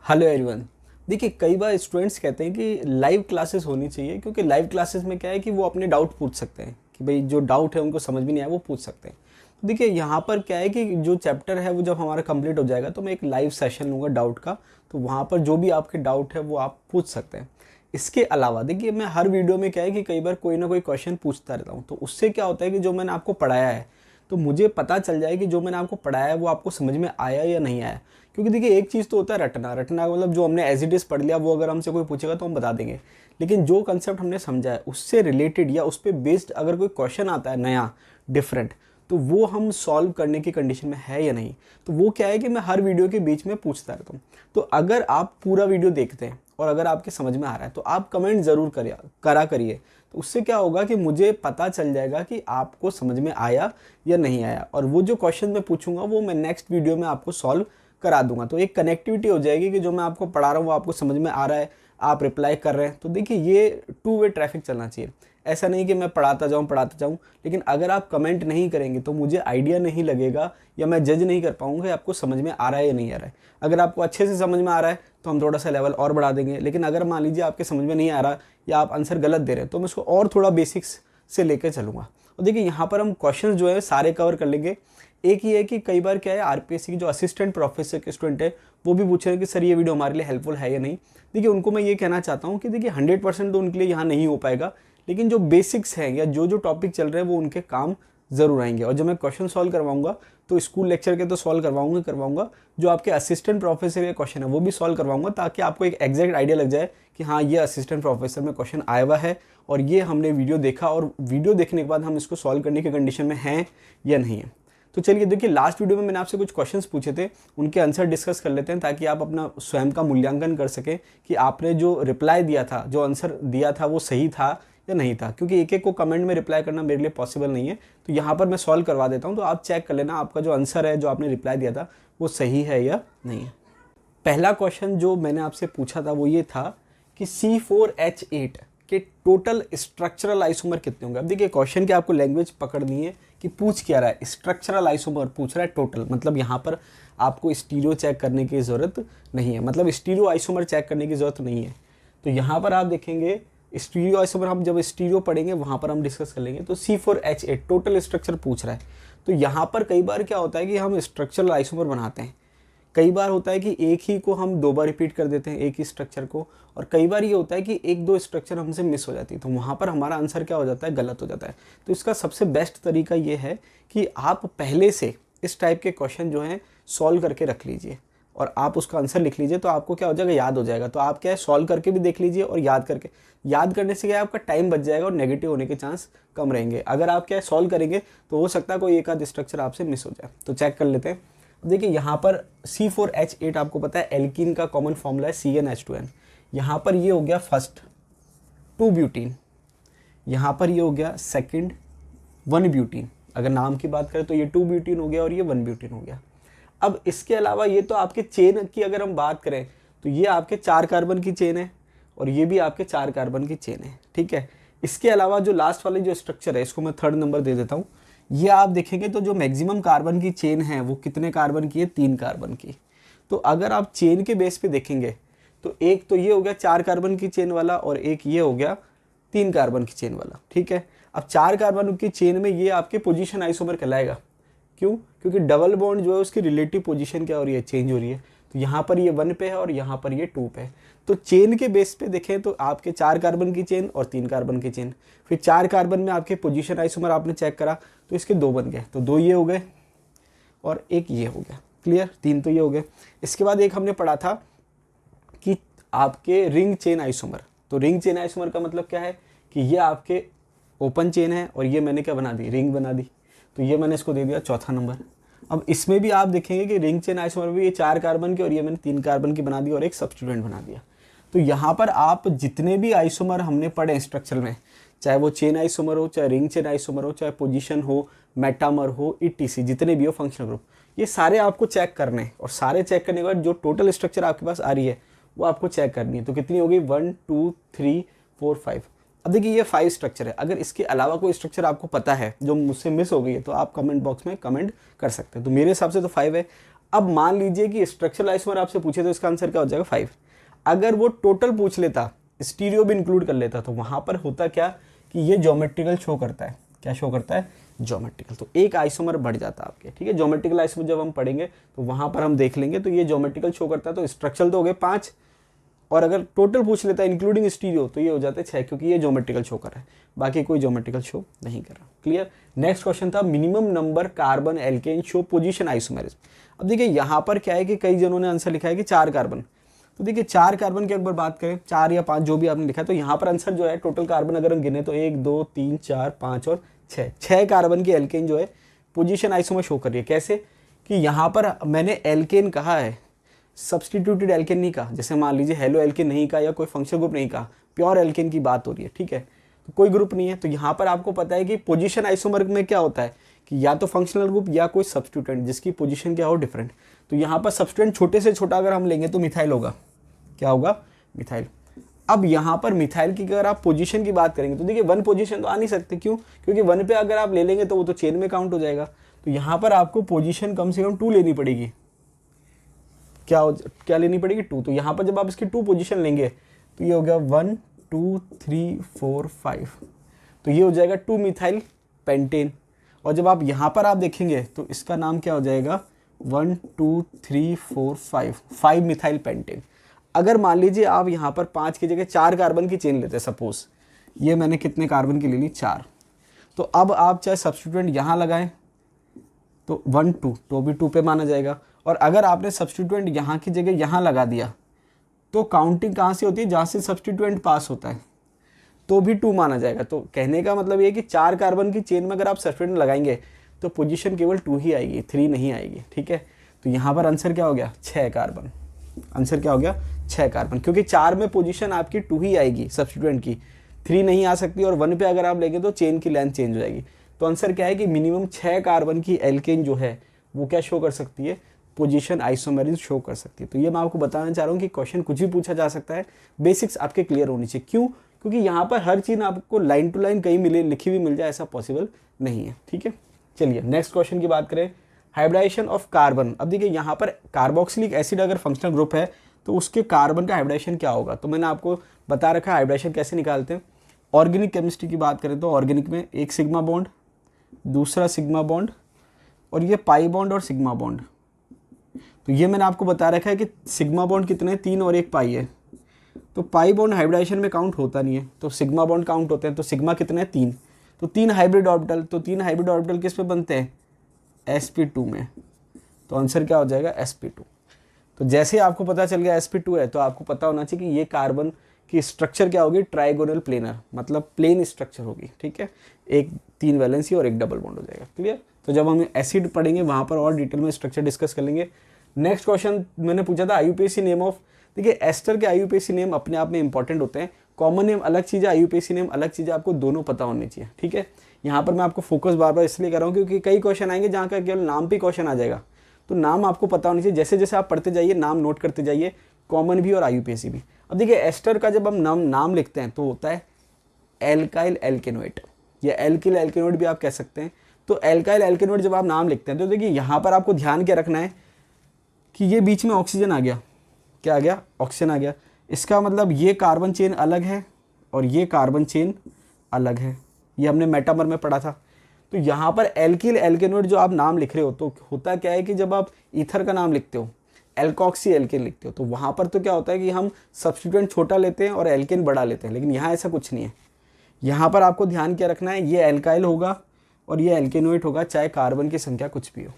Hello everyone. देखिए, कई बार students कहते हैं कि लाइव क्लासेस होनी चाहिए, क्योंकि लाइव क्लासेस में क्या है कि वो अपने डाउट पूछ सकते हैं कि भाई जो डाउट है उनको समझ में नहीं आया वो पूछ सकते हैं। तो देखिए, यहाँ पर क्या है कि जो चैप्टर है वो जब हमारा कंप्लीट हो जाएगा तो मैं एक लाइव सेशन लूँगा डाउट का। तो वहाँ पर जो भी आपके डाउट है वो आप पूछ सकते हैं। इसके अलावा देखिए, मैं हर वीडियो में क्या है कि कई बार कोई ना कोई क्वेश्चन पूछता रहता हूँ, तो उससे क्या होता है कि जो मैंने आपको पढ़ाया है तो मुझे पता चल जाए कि जो मैंने आपको पढ़ाया है वो आपको समझ में आया या नहीं आया। क्योंकि देखिए, एक चीज़ तो होता है रटना रटना, मतलब जो हमने एज इट इज़ पढ़ लिया वो अगर हमसे कोई पूछेगा तो हम बता देंगे। लेकिन जो कंसेप्ट हमने समझा है उससे रिलेटेड या उस पर बेस्ड अगर कोई क्वेश्चन आता है नया डिफरेंट, तो वो हम सॉल्व करने की कंडीशन में है या नहीं। तो वो क्या है कि मैं हर वीडियो के बीच में पूछता रहता हूँ। तो अगर आप पूरा वीडियो देखते हैं और अगर आपके समझ में आ रहा है तो आप कमेंट ज़रूर करा करिए। तो उससे क्या होगा कि मुझे पता चल जाएगा कि आपको समझ में आया या नहीं आया, और वो जो क्वेश्चन मैं पूछूंगा वो मैं नेक्स्ट वीडियो में आपको सॉल्व करा दूंगा। तो एक कनेक्टिविटी हो जाएगी कि जो मैं आपको पढ़ा रहा हूँ वो आपको समझ में आ रहा है, आप रिप्लाई कर रहे हैं। तो देखिए, ये टू वे ट्रैफिक चलना चाहिए। ऐसा नहीं कि मैं पढ़ाता जाऊँ, लेकिन अगर आप कमेंट नहीं करेंगे तो मुझे आइडिया नहीं लगेगा या मैं जज नहीं कर पाऊंगा आपको समझ में आ रहा है या नहीं आ रहा है। अगर आपको अच्छे से समझ में आ रहा है तो हम थोड़ा सा लेवल और बढ़ा देंगे, लेकिन अगर मान लीजिए आपके समझ में नहीं आ रहा या आप आंसर गलत दे रहे हैं तो मैं उसको और थोड़ा बेसिक्स से लेकर चलूँगा। और देखिए, यहाँ पर हम क्वेश्चन जो है सारे कवर कर लेंगे। एक ही है कि कई बार क्या है, आरपीएससी की जो असिस्टेंट प्रोफेसर के स्टूडेंट है वो भी पूछ रहे हैं कि सर ये वीडियो हमारे लिए हेल्पफुल है या नहीं। देखिए, उनको मैं ये कहना चाहता हूँ कि देखिए 100% तो उनके लिए यहाँ नहीं हो पाएगा, लेकिन जो बेसिक्स हैं या जो जो टॉपिक चल रहे हैं वो उनके काम ज़रूर आएंगे। और जब मैं क्वेश्चन सॉल्व करवाऊंगा तो स्कूल लेक्चर के तो सॉल्व करवाऊंगा, जो आपके असिस्टेंट प्रोफेसर के क्वेश्चन है वो भी सॉल्व करवाऊंगा, ताकि आपको एक एग्जैक्ट आइडिया लग जाए कि हाँ, ये असिस्टेंट प्रोफेसर में क्वेश्चन आया हुआ है और ये हमने वीडियो देखा और वीडियो देखने के बाद हम इसको सॉल्व करने की कंडीशन में हैं या नहीं है। तो चलिए, देखिए, लास्ट वीडियो में मैंने आपसे कुछ क्वेश्चंस पूछे थे, उनके आंसर डिस्कस कर लेते हैं ताकि आप अपना स्वयं का मूल्यांकन कर सकें कि आपने जो रिप्लाई दिया था, जो आंसर दिया था वो सही था या नहीं था। क्योंकि एक एक को कमेंट में रिप्लाई करना मेरे लिए पॉसिबल नहीं है, तो यहाँ पर मैं सॉल्व करवा देता हूँ। तो आप चेक कर लेना आपका जो आंसर है, जो आपने रिप्लाई दिया था वो सही है या नहीं है। पहला क्वेश्चन जो मैंने आपसे पूछा था वो ये था कि C4H8 के टोटल स्ट्रक्चरल आइसोमर कितने होंगे। अब देखिए, क्वेश्चन की आपको लैंग्वेज पकड़नी है कि पूछ क्या रहा है। स्ट्रक्चरल आइसोमर पूछ रहा है टोटल, मतलब यहाँ पर आपको स्टीरियो चेक करने की ज़रूरत नहीं है, मतलब स्टीरियो आइसोमर चेक करने की ज़रूरत नहीं है। तो यहाँ पर आप देखेंगे स्टीरियो आइसोमर, हम जब स्टीरियो पढ़ेंगे वहाँ पर हम डिस्कस कर लेंगे। तो C4H8 टोटल स्ट्रक्चर पूछ रहा है। तो यहाँ पर कई बार क्या होता है कि हम स्ट्रक्चरल आइसोमर बनाते हैं, कई बार होता है कि एक ही को हम दो बार रिपीट कर देते हैं, एक ही स्ट्रक्चर को, और कई बार ये होता है कि एक दो स्ट्रक्चर हमसे मिस हो जाती है, तो वहाँ पर हमारा आंसर क्या हो जाता है, गलत हो जाता है। तो इसका सबसे बेस्ट तरीका ये है कि आप पहले से इस टाइप के क्वेश्चन जो हैं सॉल्व करके रख लीजिए और आप उसका आंसर लिख लीजिए, तो आपको क्या हो जाएगा, याद हो जाएगा। तो आप क्या है, सॉल्व करके भी देख लीजिए और याद करने से क्या है, आपका टाइम बच जाएगा और नेगेटिव होने के चांस कम रहेंगे। अगर आप क्या है सॉल्व करेंगे तो हो सकता है कोई एक आध स्ट्रक्चर आपसे मिस हो जाए। तो चेक कर लेते हैं। देखिए, यहाँ पर C4H8 आपको पता है एल्कीन का कॉमन फॉर्मूला है CnH2n। यहाँ पर ये हो गया फर्स्ट 2 ब्यूटीन, यहाँ पर ये हो गया सेकंड 1 ब्यूटीन। अगर नाम की बात करें तो ये 2 ब्यूटीन हो गया और ये 1 ब्यूटीन हो गया। अब इसके अलावा ये तो आपके चेन की अगर हम बात करें तो ये आपके 4 कार्बन की चेन है और ये भी आपके 4 कार्बन की चेन है, ठीक है। इसके अलावा जो लास्ट वाली जो स्ट्रक्चर है, इसको मैं 3rd नंबर दे देता हूँ। ये आप देखेंगे तो जो मैक्सिमम कार्बन की चेन है वो कितने कार्बन की है, 3 कार्बन की। तो अगर आप चेन के बेस पे देखेंगे तो एक तो ये हो गया 4 कार्बन की चेन वाला और एक ये हो गया 3 कार्बन की चेन वाला, ठीक है। अब 4 कार्बन की चेन में ये आपके पोजीशन आइसोमर कहलाएगा। क्यों? क्योंकि डबल बॉन्ड जो है उसकी रिलेटिव पोजीशन क्या हो रही है, चेंज हो रही है। तो यहाँ पर ये 1 पे है और यहाँ पर ये 2 पे है। तो चेन के बेस पे देखें तो आपके 4 कार्बन की चेन और 3 कार्बन की चेन, फिर 4 कार्बन में आपके पोजीशन आइसोमर आपने चेक करा तो इसके 2 बन गए, तो 2 ये हो गए और एक ये हो गया। क्लियर? 3 तो ये हो गए। इसके बाद एक हमने पढ़ा था कि आपके रिंग चेन आइसोमर। तो रिंग चेन आइसोमर का मतलब क्या है कि ये आपके ओपन चेन है और ये मैंने क्या बना दी, रिंग बना दी। तो ये मैंने इसको दे दिया 4था नंबर। अब इसमें भी आप देखेंगे कि रिंग चेन आइसोमर भी ये 4 कार्बन की और ये मैंने 3 कार्बन की बना दी और एक सब्स्टिट्यूएंट बना दिया। तो यहाँ पर आप जितने भी आइसोमर हमने पढ़े स्ट्रक्चर में, चाहे वो चेन आइसोमर हो, चाहे रिंग चेन आइसोमर हो, चाहे पोजीशन हो, मेटामर हो, ईटीसी, जितने भी हो फंक्शनल ग्रुप, ये सारे आपको चेक करने हैं। और सारे चेक करने के बाद जो टोटल स्ट्रक्चर आपके पास आ रही है वो आपको चेक करनी है। तो कितनी होगी, 1 2 3 4 5। अब देखिए, ये 5 स्ट्रक्चर है। अगर इसके अलावा कोई स्ट्रक्चर आपको पता है जो मुझसे मिस हो गई है तो आप कमेंट बॉक्स में कमेंट कर सकते हैं। तो मेरे हिसाब से तो 5 है। अब मान लीजिए कि स्ट्रक्चरल आइसोमर आपसे पूछे तो इसका आंसर क्या हो जाएगा 5। अगर वो टोटल पूछ लेता, स्टीरियो भी इंक्लूड कर लेता, तो वहां पर होता क्या कि ये ज्योमेट्रिकल शो करता है। क्या शो करता है? ज्योमेट्रिकल। तो एक आइसोमर बढ़ जाता है आपके, ठीक है। ज्योमेट्रिकल आइसोमर जब हम पढ़ेंगे तो वहां पर हम देख लेंगे, तो ये ज्योमेट्रिकल शो करता है। तो स्ट्रक्चरल तो हो गए 5, और अगर टोटल पूछ लेता है इंक्लूडिंग स्टीरियो तो ये हो जाते हैं 6, क्योंकि ये ज्योमेट्रिकल शो कर रहा है, बाकी कोई ज्योमेट्रिकल शो नहीं कर रहा। क्लियर। नेक्स्ट क्वेश्चन था minimum number carbon alkane show position isomerism. अब देखिए यहाँ पर क्या है कि कई जनों ने आंसर लिखा है कि 4 कार्बन। तो देखिए 4 कार्बन की अगर बात करें, 4 या 5 जो भी आपने लिखा है, तो यहाँ पर आंसर जो है टोटल कार्बन अगर हम गिने तो 1 2 3 4 5 और 6 कार्बन की एल्केन जो है पोजीशन आइसोमर शो कर रही है। कैसे कि यहाँ पर मैंने एल्केन कहा है, सब्सटीट्यूटेड एल्केन नहीं कहा। जैसे मान लीजिए हेलो एल्केन नहीं कहा या कोई फंक्शनल ग्रुप नहीं कहा, प्योर एल्केन की बात हो रही है, ठीक है। तो कोई ग्रुप नहीं है। तो यहाँ पर आपको पता है कि पोजीशन आइसोमर में क्या होता है कि या तो फंक्शनल ग्रुप या कोई सब्सटीट्यूटेंट जिसकी पोजीशन क्या हो डिफरेंट। तो यहाँ पर सब्सटीट्यूटेंट छोटे से छोटा अगर हम लेंगे तो मिथाइल होगा। क्या होगा? मिथाइल। अब यहाँ पर मिथाइल की अगर आप पोजीशन की बात करेंगे तो देखिए 1 पोजीशन तो आ नहीं सकते। क्यों? क्योंकि 1 पे अगर आप ले लेंगे तो वो तो चेन में काउंट हो जाएगा। तो यहाँ पर आपको पोजीशन कम से कम 2 लेनी पड़ेगी। क्या लेनी पड़ेगी? 2। तो यहाँ पर जब आप इसकी 2 पोजीशन लेंगे तो ये हो गया 1 2 3 4 5, तो ये हो जाएगा 2 मिथाइल पेंटेन। और जब आप यहाँ पर आप देखेंगे तो इसका नाम क्या हो जाएगा 1 2 3 4 5 मिथाइल पेंटेन। अगर मान लीजिए आप यहाँ पर 5 की जगह 4 कार्बन की चेन लेते हैं, सपोज ये मैंने कितने कार्बन की ले ली? 4। तो अब आप चाहे सब्स्टिट्यूएंट यहाँ लगाएं तो 1 2 तो भी 2 पे माना जाएगा। और अगर आपने सब्स्टिट्यूएंट यहाँ की जगह यहाँ लगा दिया तो काउंटिंग कहाँ से होती है? जहाँ से सब्स्टिट्यूएंट पास होता है, तो भी 2 माना जाएगा। तो कहने का मतलब ये कि 4 कार्बन की चेन में अगर आप सब्स्टिट्यूएंट लगाएंगे तो पोजीशन केवल 2 ही आएगी, 3 नहीं आएगी, ठीक है। तो यहाँ पर आंसर क्या हो गया? 6 कार्बन। आंसर क्या हो गया? 6 कार्बन, क्योंकि 4 में पोजीशन आपकी 2 ही आएगी सब्स्टिट्यूएंट की, 3 नहीं आ सकती। और 1 पे अगर आप लेंगे तो चेन की लेंथ चेंज हो जाएगी। तो आंसर क्या है कि मिनिमम 6 कार्बन की एल्केन जो है वो क्या शो कर सकती है? पोजीशन आइसोमेरिज्म शो कर सकती है। तो ये मैं आपको बताना चाह रहा हूँ कि क्वेश्चन कुछ भी पूछा जा सकता है, बेसिक्स आपके क्लियर होनी चाहिए। क्यों? क्योंकि यहाँ पर हर चीज़ आपको लाइन टू लाइन कहीं मिले लिखी हुई मिल जाए ऐसा पॉसिबल नहीं है, ठीक है। चलिए नेक्स्ट क्वेश्चन की बात करें, हाइब्रिडाइजेशन ऑफ कार्बन। अब देखिए यहाँ पर कार्बोक्सिलिक एसिड अगर फंक्शनल ग्रुप है तो उसके कार्बन का हाइब्रिडाइजेशन क्या होगा? तो मैंने आपको बता रखा है हाइब्रिडाइजेशन कैसे निकालते हैं। ऑर्गेनिक केमिस्ट्री की बात करें तो ऑर्गेनिक में एक सिग्मा बॉन्ड, दूसरा सिग्मा बॉन्ड, और ये पाई बॉन्ड और सिग्मा बॉन्ड। तो ये मैंने आपको बता रखा है कि सिग्मा बॉन्ड कितने हैं? 3 और एक पाई है। तो पाई बॉन्ड हाइब्रिडाइजेशन में काउंट होता नहीं है, तो सिग्मा बॉन्ड काउंट होते हैं। तो सिग्मा कितने हैं? 3। तो 3 हाइब्रिड ऑर्बिटल। तो 3 हाइब्रिड ऑर्बिटल किस पे बनते हैं? sp2 में। तो आंसर क्या हो जाएगा? sp2। तो जैसे आपको पता चल गया sp2 है तो आपको पता होना चाहिए कि ये कार्बन की स्ट्रक्चर क्या होगी? ट्राइगोनल प्लेनर, मतलब प्लेन स्ट्रक्चर होगी, ठीक है। एक 3 वैलेंसी और एक डबल बॉन्ड हो जाएगा। क्लियर। तो जब हम एसिड पढ़ेंगे वहाँ पर और डिटेल में स्ट्रक्चर डिस्कस कर लेंगे। नेक्स्ट क्वेश्चन मैंने पूछा था IUPAC नेम ऑफ। देखिए एस्टर के IUPAC नेम अपने आप में इंपॉर्टेंट होते हैं। कॉमन नेम अलग चीज़ है, IUPAC नेम अलग चीज़ है, आपको दोनों पता होनी चाहिए, ठीक है। यहाँ पर मैं आपको फोकस बार बार इसलिए कर रहा हूँ क्योंकि कई क्वेश्चन आएंगे जहाँ का केवल नाम पे क्वेश्चन आ जाएगा। तो नाम आपको पता होनी चाहिए, जैसे जैसे आप पढ़ते जाइए नाम नोट करते जाइए, कॉमन भी और IUPAC भी। अब देखिए एस्टर का जब हम नाम लिखते हैं तो होता है एल्काइल एल्केनोइड या एल्किल एल्केनोइड भी आप कह सकते हैं। तो एल्काइल एल्केनोइड जब आप नाम लिखते हैं तो देखिए यहाँ पर आपको ध्यान क्या रखना है कि ये बीच में ऑक्सीजन आ गया। क्या आ गया? ऑक्सीजन आ गया। इसका मतलब ये कार्बन चेन अलग है और ये कार्बन चेन अलग है, ये हमने मेटामर में पढ़ा था। तो यहाँ पर एल्किल एल्केनोइड जो आप नाम लिख रहे हो तो होता क्या है कि जब आप ईथर का नाम लिखते हो, एल्कॉक्सी एल्केन लिखते हो, तो वहाँ पर तो क्या होता है कि हम सब्स्टिट्यूएंट छोटा लेते हैं और एल्केन बड़ा लेते हैं। लेकिन यहाँ ऐसा कुछ नहीं है। यहाँ पर आपको ध्यान क्या रखना है, ये एल्काइल होगा और ये एल्केनोइड होगा, चाहे कार्बन की संख्या कुछ भी हो।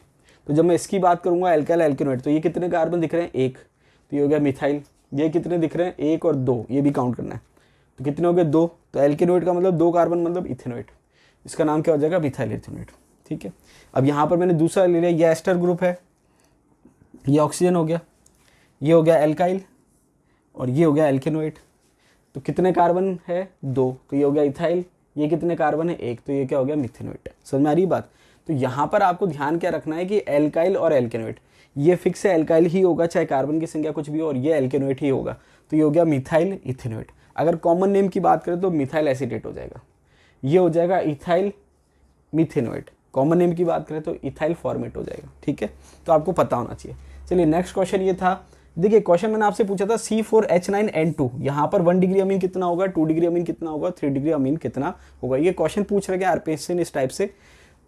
तो जब मैं इसकी बात करूँगा एल्काइल एल्केनोइड, तो ये कितने कार्बन दिख रहे हैं? 1। तो ये हो गया मिथाइल। ये कितने दिख रहे हैं? 1 और 2, ये भी काउंट करना है। तो कितने हो गए? 2। तो एल्केनोइड का मतलब 2 कार्बन मतलब इथेनोइड, इसका नाम क्या हो जाएगा? मिथाइल इथेनोइड, ठीक है। अब यहाँ पर मैंने दूसरा ले लिया, ये एस्टर ग्रुप है, ये ऑक्सीजन हो गया, ये हो गया एल्काइल और ये हो गया एल्केनोइड। तो कितने कार्बन है? 2। तो ये हो गया इथाइल। ये कितने कार्बन है? 1। तो ये क्या हो गया? मिथेनोइड। समझ में आ रही बात? तो यहाँ पर आपको ध्यान क्या रखना है कि एल्काइल और एल्केनोइड, ये फिक्स है एल्काइल ही होगा चाहे कार्बन की संख्या कुछ भी हो, और ये एल्केनोइड ही होगा। तो ये हो गया मिथाइल इथेनोइड। अगर कॉमन नेम की बात करें तो मिथाइल एसीटेट हो जाएगा, ये हो जाएगा इथाइल मिथेनोइड। कॉमन नेम की बात करें तो इथाइल फॉर्मेट हो जाएगा, ठीक है। तो आपको पता होना चाहिए। चलिए नेक्स्ट क्वेश्चन ये था, देखिए क्वेश्चन मैंने आपसे पूछा था C4H9N2, यहाँ पर 1 डिग्री अमीन कितना होगा, 2 डिग्री अमीन कितना होगा, 3 डिग्री अमीन कितना होगा। ये क्वेश्चन पूछ रहे हैं आरपीएससी ने इस टाइप से।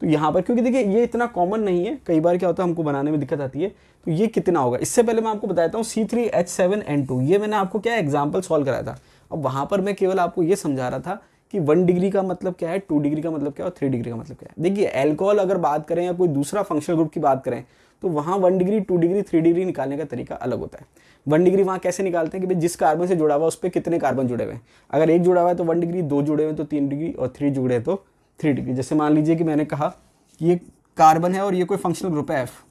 तो यहाँ पर क्योंकि देखिए ये इतना कॉमन नहीं है, कई बार क्या होता है हमको बनाने में दिक्कत आती है। तो ये कितना होगा, इससे पहले मैं आपको बताता हूँ C3H7N2, ये मैंने आपको क्या एग्जाम्पल सॉल्व कराया था। अब वहाँ पर मैं केवल आपको ये समझा रहा था कि 1 डिग्री का मतलब क्या है, 2 डिग्री का मतलब क्या है और 3 डिग्री का मतलब क्या है। देखिए एल्कोहल अगर बात करें या कोई दूसरा फंक्शनल ग्रुप की बात करें तो वहाँ 1 डिग्री, 2 डिग्री, 3 डिग्री निकालने का तरीका अलग होता है। 1 डिग्री वहाँ कैसे निकालते हैं कि भाई जिस कार्बन से जुड़ा हुआ उस पर कितने कार्बन जुड़े हुए हैं। अगर एक जुड़ा हुआ है तो 1 डिग्री, 2 जुड़े हुए हैं तो 3 डिग्री और 3 जुड़े हैं तो 3 डिग्री। जैसे मान लीजिए कि मैंने कहा कि ये कार्बन है और ये कोई फंक्शनल ग्रुप है एफ।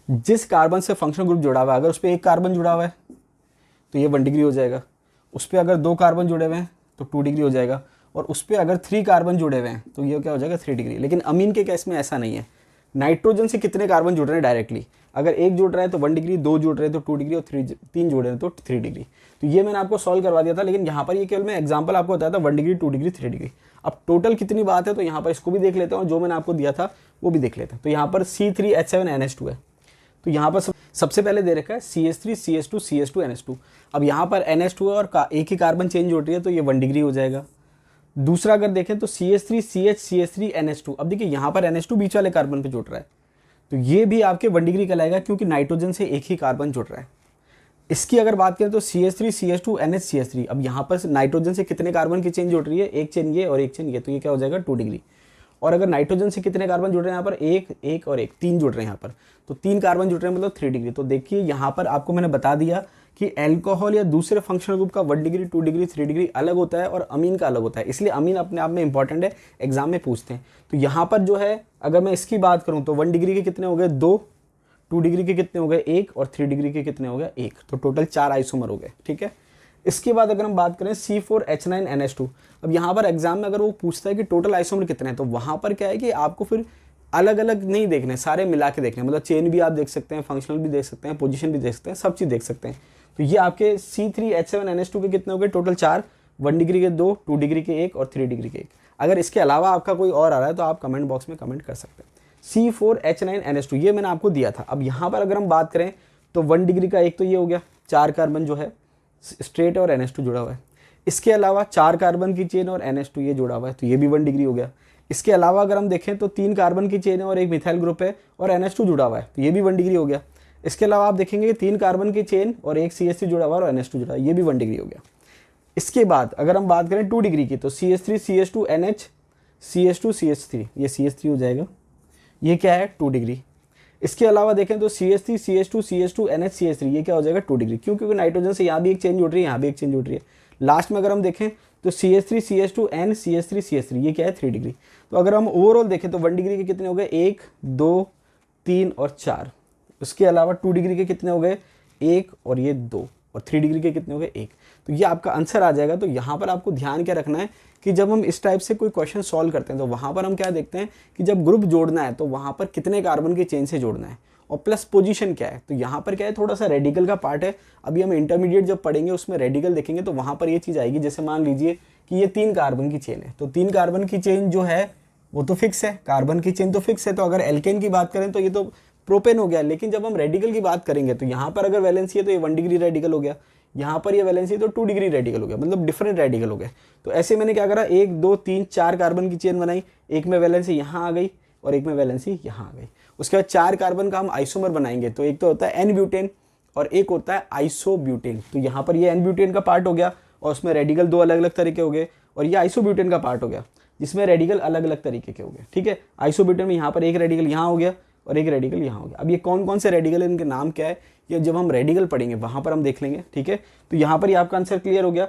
जिस कार्बन से फंक्शनल ग्रुप जुड़ा हुआ है अगर उस पर एक कार्बन जुड़ा हुआ है तो ये 1 डिग्री हो जाएगा। उस पर अगर 2 कार्बन जुड़े हुए हैं तो 2 डिग्री हो जाएगा। और उस पर अगर 3 कार्बन जुड़े हुए हैं तो ये क्या हो जाएगा, 3 डिग्री। लेकिन अमीन के केस में ऐसा नहीं है। नाइट्रोजन से कितने कार्बन जुड़ रहे हैं डायरेक्टली, अगर एक जुड़ रहा है तो 1 डिग्री, 2 जुड़ रहे हैं तो 2 डिग्री और 3 जुड़ रहे हैं तो 3 डिग्री। तो ये मैंने आपको सॉल्व करवा दिया था। लेकिन यहाँ पर ये केवल मैं एग्जांपल आपको बताया था 1 डिग्री, 2 डिग्री, 3 डिग्री। अब टोटल कितनी बात है तो यहाँ पर इसको भी देख लेते हैं और जो मैंने आपको दिया था वो भी देख लेते हैं। तो यहाँ पर C3H7NH2 है। तो यहाँ पर सबसे पहले दे रखा है CH3 CH2 CH2 NH2। अब यहाँ पर NH2 है और एक ही कार्बन चेंज हो रही है तो ये 1 डिग्री हो जाएगा। दूसरा अगर देखें तो CH3 CH CH3 NH2। अब देखिए यहाँ पर NH2 बीच वाले कार्बन पे जुड़ रहा है तो ये भी आपके 1 डिग्री कहलाएगा क्योंकि नाइट्रोजन से एक ही कार्बन जुड़ रहा है। इसकी अगर बात करें तो CH3 CH2 NHCH3। अब यहाँ पर नाइट्रोजन से कितने कार्बन की चेन जुड़ रही है, एक चेन ये और एक चेन ये, तो ये क्या हो जाएगा 2 डिग्री। और अगर नाइट्रोजन से कितने कार्बन जुड़ रहे हैं यहाँ पर, एक और एक, 3 जुड़ रहे हैं यहाँ पर, तो 3 कार्बन जुड़ रहे हैं मतलब 3 डिग्री। तो देखिए यहाँ पर आपको मैंने बता दिया कि अल्कोहल या दूसरे फंक्शनल ग्रुप का 1 डिग्री, 2 डिग्री, 3 डिग्री अलग होता है और अमीन का अलग होता है। इसलिए अमीन अपने आप में इंपॉर्टेंट है, एग्जाम में पूछते हैं। तो यहाँ पर जो है अगर मैं इसकी बात करूँ तो 1 डिग्री के कितने हो गए 2, 2 डिग्री के कितने हो गए 1 और 3 डिग्री के कितने हो गए 1। तो टोटल 4 आइसोमर हो गए, ठीक है। इसके बाद अगर हम बात करें C4H9NH2। अब यहाँ पर एग्जाम में अगर वो पूछता है कि टोटल आइसोमर कितने हैं तो वहाँ पर क्या है कि आपको फिर अलग अलग नहीं देखने, सारे मिला के देखने, मतलब चेन भी आप देख सकते हैं, फंक्शनल भी देख सकते हैं, पोजीशन भी देख सकते हैं, सब चीज़ देख सकते हैं। तो ये आपके C3H7NH2 के कितने हो गए टोटल 4, 1 डिग्री के 2, 2 डिग्री के 1 और 3 डिग्री के 1। अगर इसके अलावा आपका कोई और आ रहा है तो आप कमेंट बॉक्स में कमेंट कर सकते हैं। C4H9NH2 ये मैंने आपको दिया था। अब यहाँ पर अगर हम बात करें तो 1 डिग्री का एक तो ये हो गया, 4 कार्बन जो है स्ट्रेट और NH2 जुड़ा हुआ है। इसके अलावा 4 कार्बन की चेन और NH2 ये जुड़ा हुआ है तो ये भी 1 डिग्री हो गया। इसके अलावा अगर हम देखें तो 3 कार्बन की चेन है और एक मिथाइल ग्रुप है और NH2 जुड़ा हुआ है तो ये भी 1 डिग्री हो गया। इसके अलावा आप देखेंगे 3 कार्बन की चेन और एक CH3 जुड़ा हुआ है और NH2 जुड़ा है, ये भी 1 डिग्री हो गया। इसके बाद अगर हम बात करें 2 डिग्री की तो CH3 CH2 NH CH2 CH3, ये CH3 हो जाएगा, ये क्या है 2 डिग्री। इसके अलावा देखें तो CH3 CH2 CH2 NH CH3 ये क्या हो जाएगा 2 डिग्री, क्योंकि नाइट्रोजन से यहाँ भी एक चेंज जुड़ रही है, यहाँ भी एक चेंज जुड़ रही है। लास्ट में अगर हम देखें तो CH3 CH2 N CH3 CH3 ये क्या है 3 डिग्री। तो अगर हम ओवरऑल देखें तो 1 डिग्री के कितने हो गए 1, 2, 3 और 4। उसके अलावा 2 डिग्री के कितने हो गए 1 और ये 2 और 3 डिग्री के कितने हो गए 1। तो ये आपका आंसर आ जाएगा। तो यहाँ पर आपको ध्यान क्या रखना है कि जब हम इस टाइप से कोई क्वेश्चन सॉल्व करते हैं तो वहाँ पर हम क्या देखते हैं कि जब ग्रुप जोड़ना है तो वहाँ पर कितने कार्बन की चेन से जोड़ना है और प्लस पोजीशन क्या है। तो यहाँ पर क्या है थोड़ा सा रेडिकल का पार्ट है। अभी हम इंटरमीडिएट जब पढ़ेंगे उसमें रेडिकल देखेंगे तो वहाँ पर ये चीज़ आएगी। जैसे मान लीजिए कि ये 3 कार्बन की चेन है तो 3 कार्बन की चेन जो है वो तो फिक्स है, कार्बन की चेन तो फिक्स है। तो अगर एल्केन की बात करें तो ये तो प्रोपेन हो गया। लेकिन जब हम रेडिकल की बात करेंगे तो यहाँ पर अगर वैलेंसी है तो ये 1 डिग्री रेडिकल हो गया, यहाँ पर ये वैलेंसी तो 2 डिग्री रेडिकल हो गया, मतलब डिफरेंट रेडिकल हो गए। तो ऐसे मैंने क्या करा 1, 2, 3, 4 कार्बन की चेन बनाई, एक में वैलेंसी यहाँ आ गई और एक में वैलेंसी यहाँ आ गई। उसके बाद 4 कार्बन का हम आइसोमर बनाएंगे तो एक तो होता है एन ब्यूटेन और एक होता है आइसोब्यूटेन। तो यहाँ पर ये एन ब्यूटेन का पार्ट हो गया और उसमें रेडिकल 2 अलग अलग तरीके हो गए और ये आइसोब्यूटेन का पार्ट हो गया जिसमें रेडिकल अलग अलग तरीके के हो गए, ठीक है। आइसोब्यूटेन में यहाँ पर एक रेडिकल यहाँ हो गया और एक रेडिकल यहाँ हो गया। अब ये कौन कौन से रेडिकल है, इनके नाम क्या है, ये जब हम रेडिकल पढ़ेंगे वहाँ पर हम देख लेंगे, ठीक है। तो यहाँ पर ये आपका आंसर क्लियर हो गया।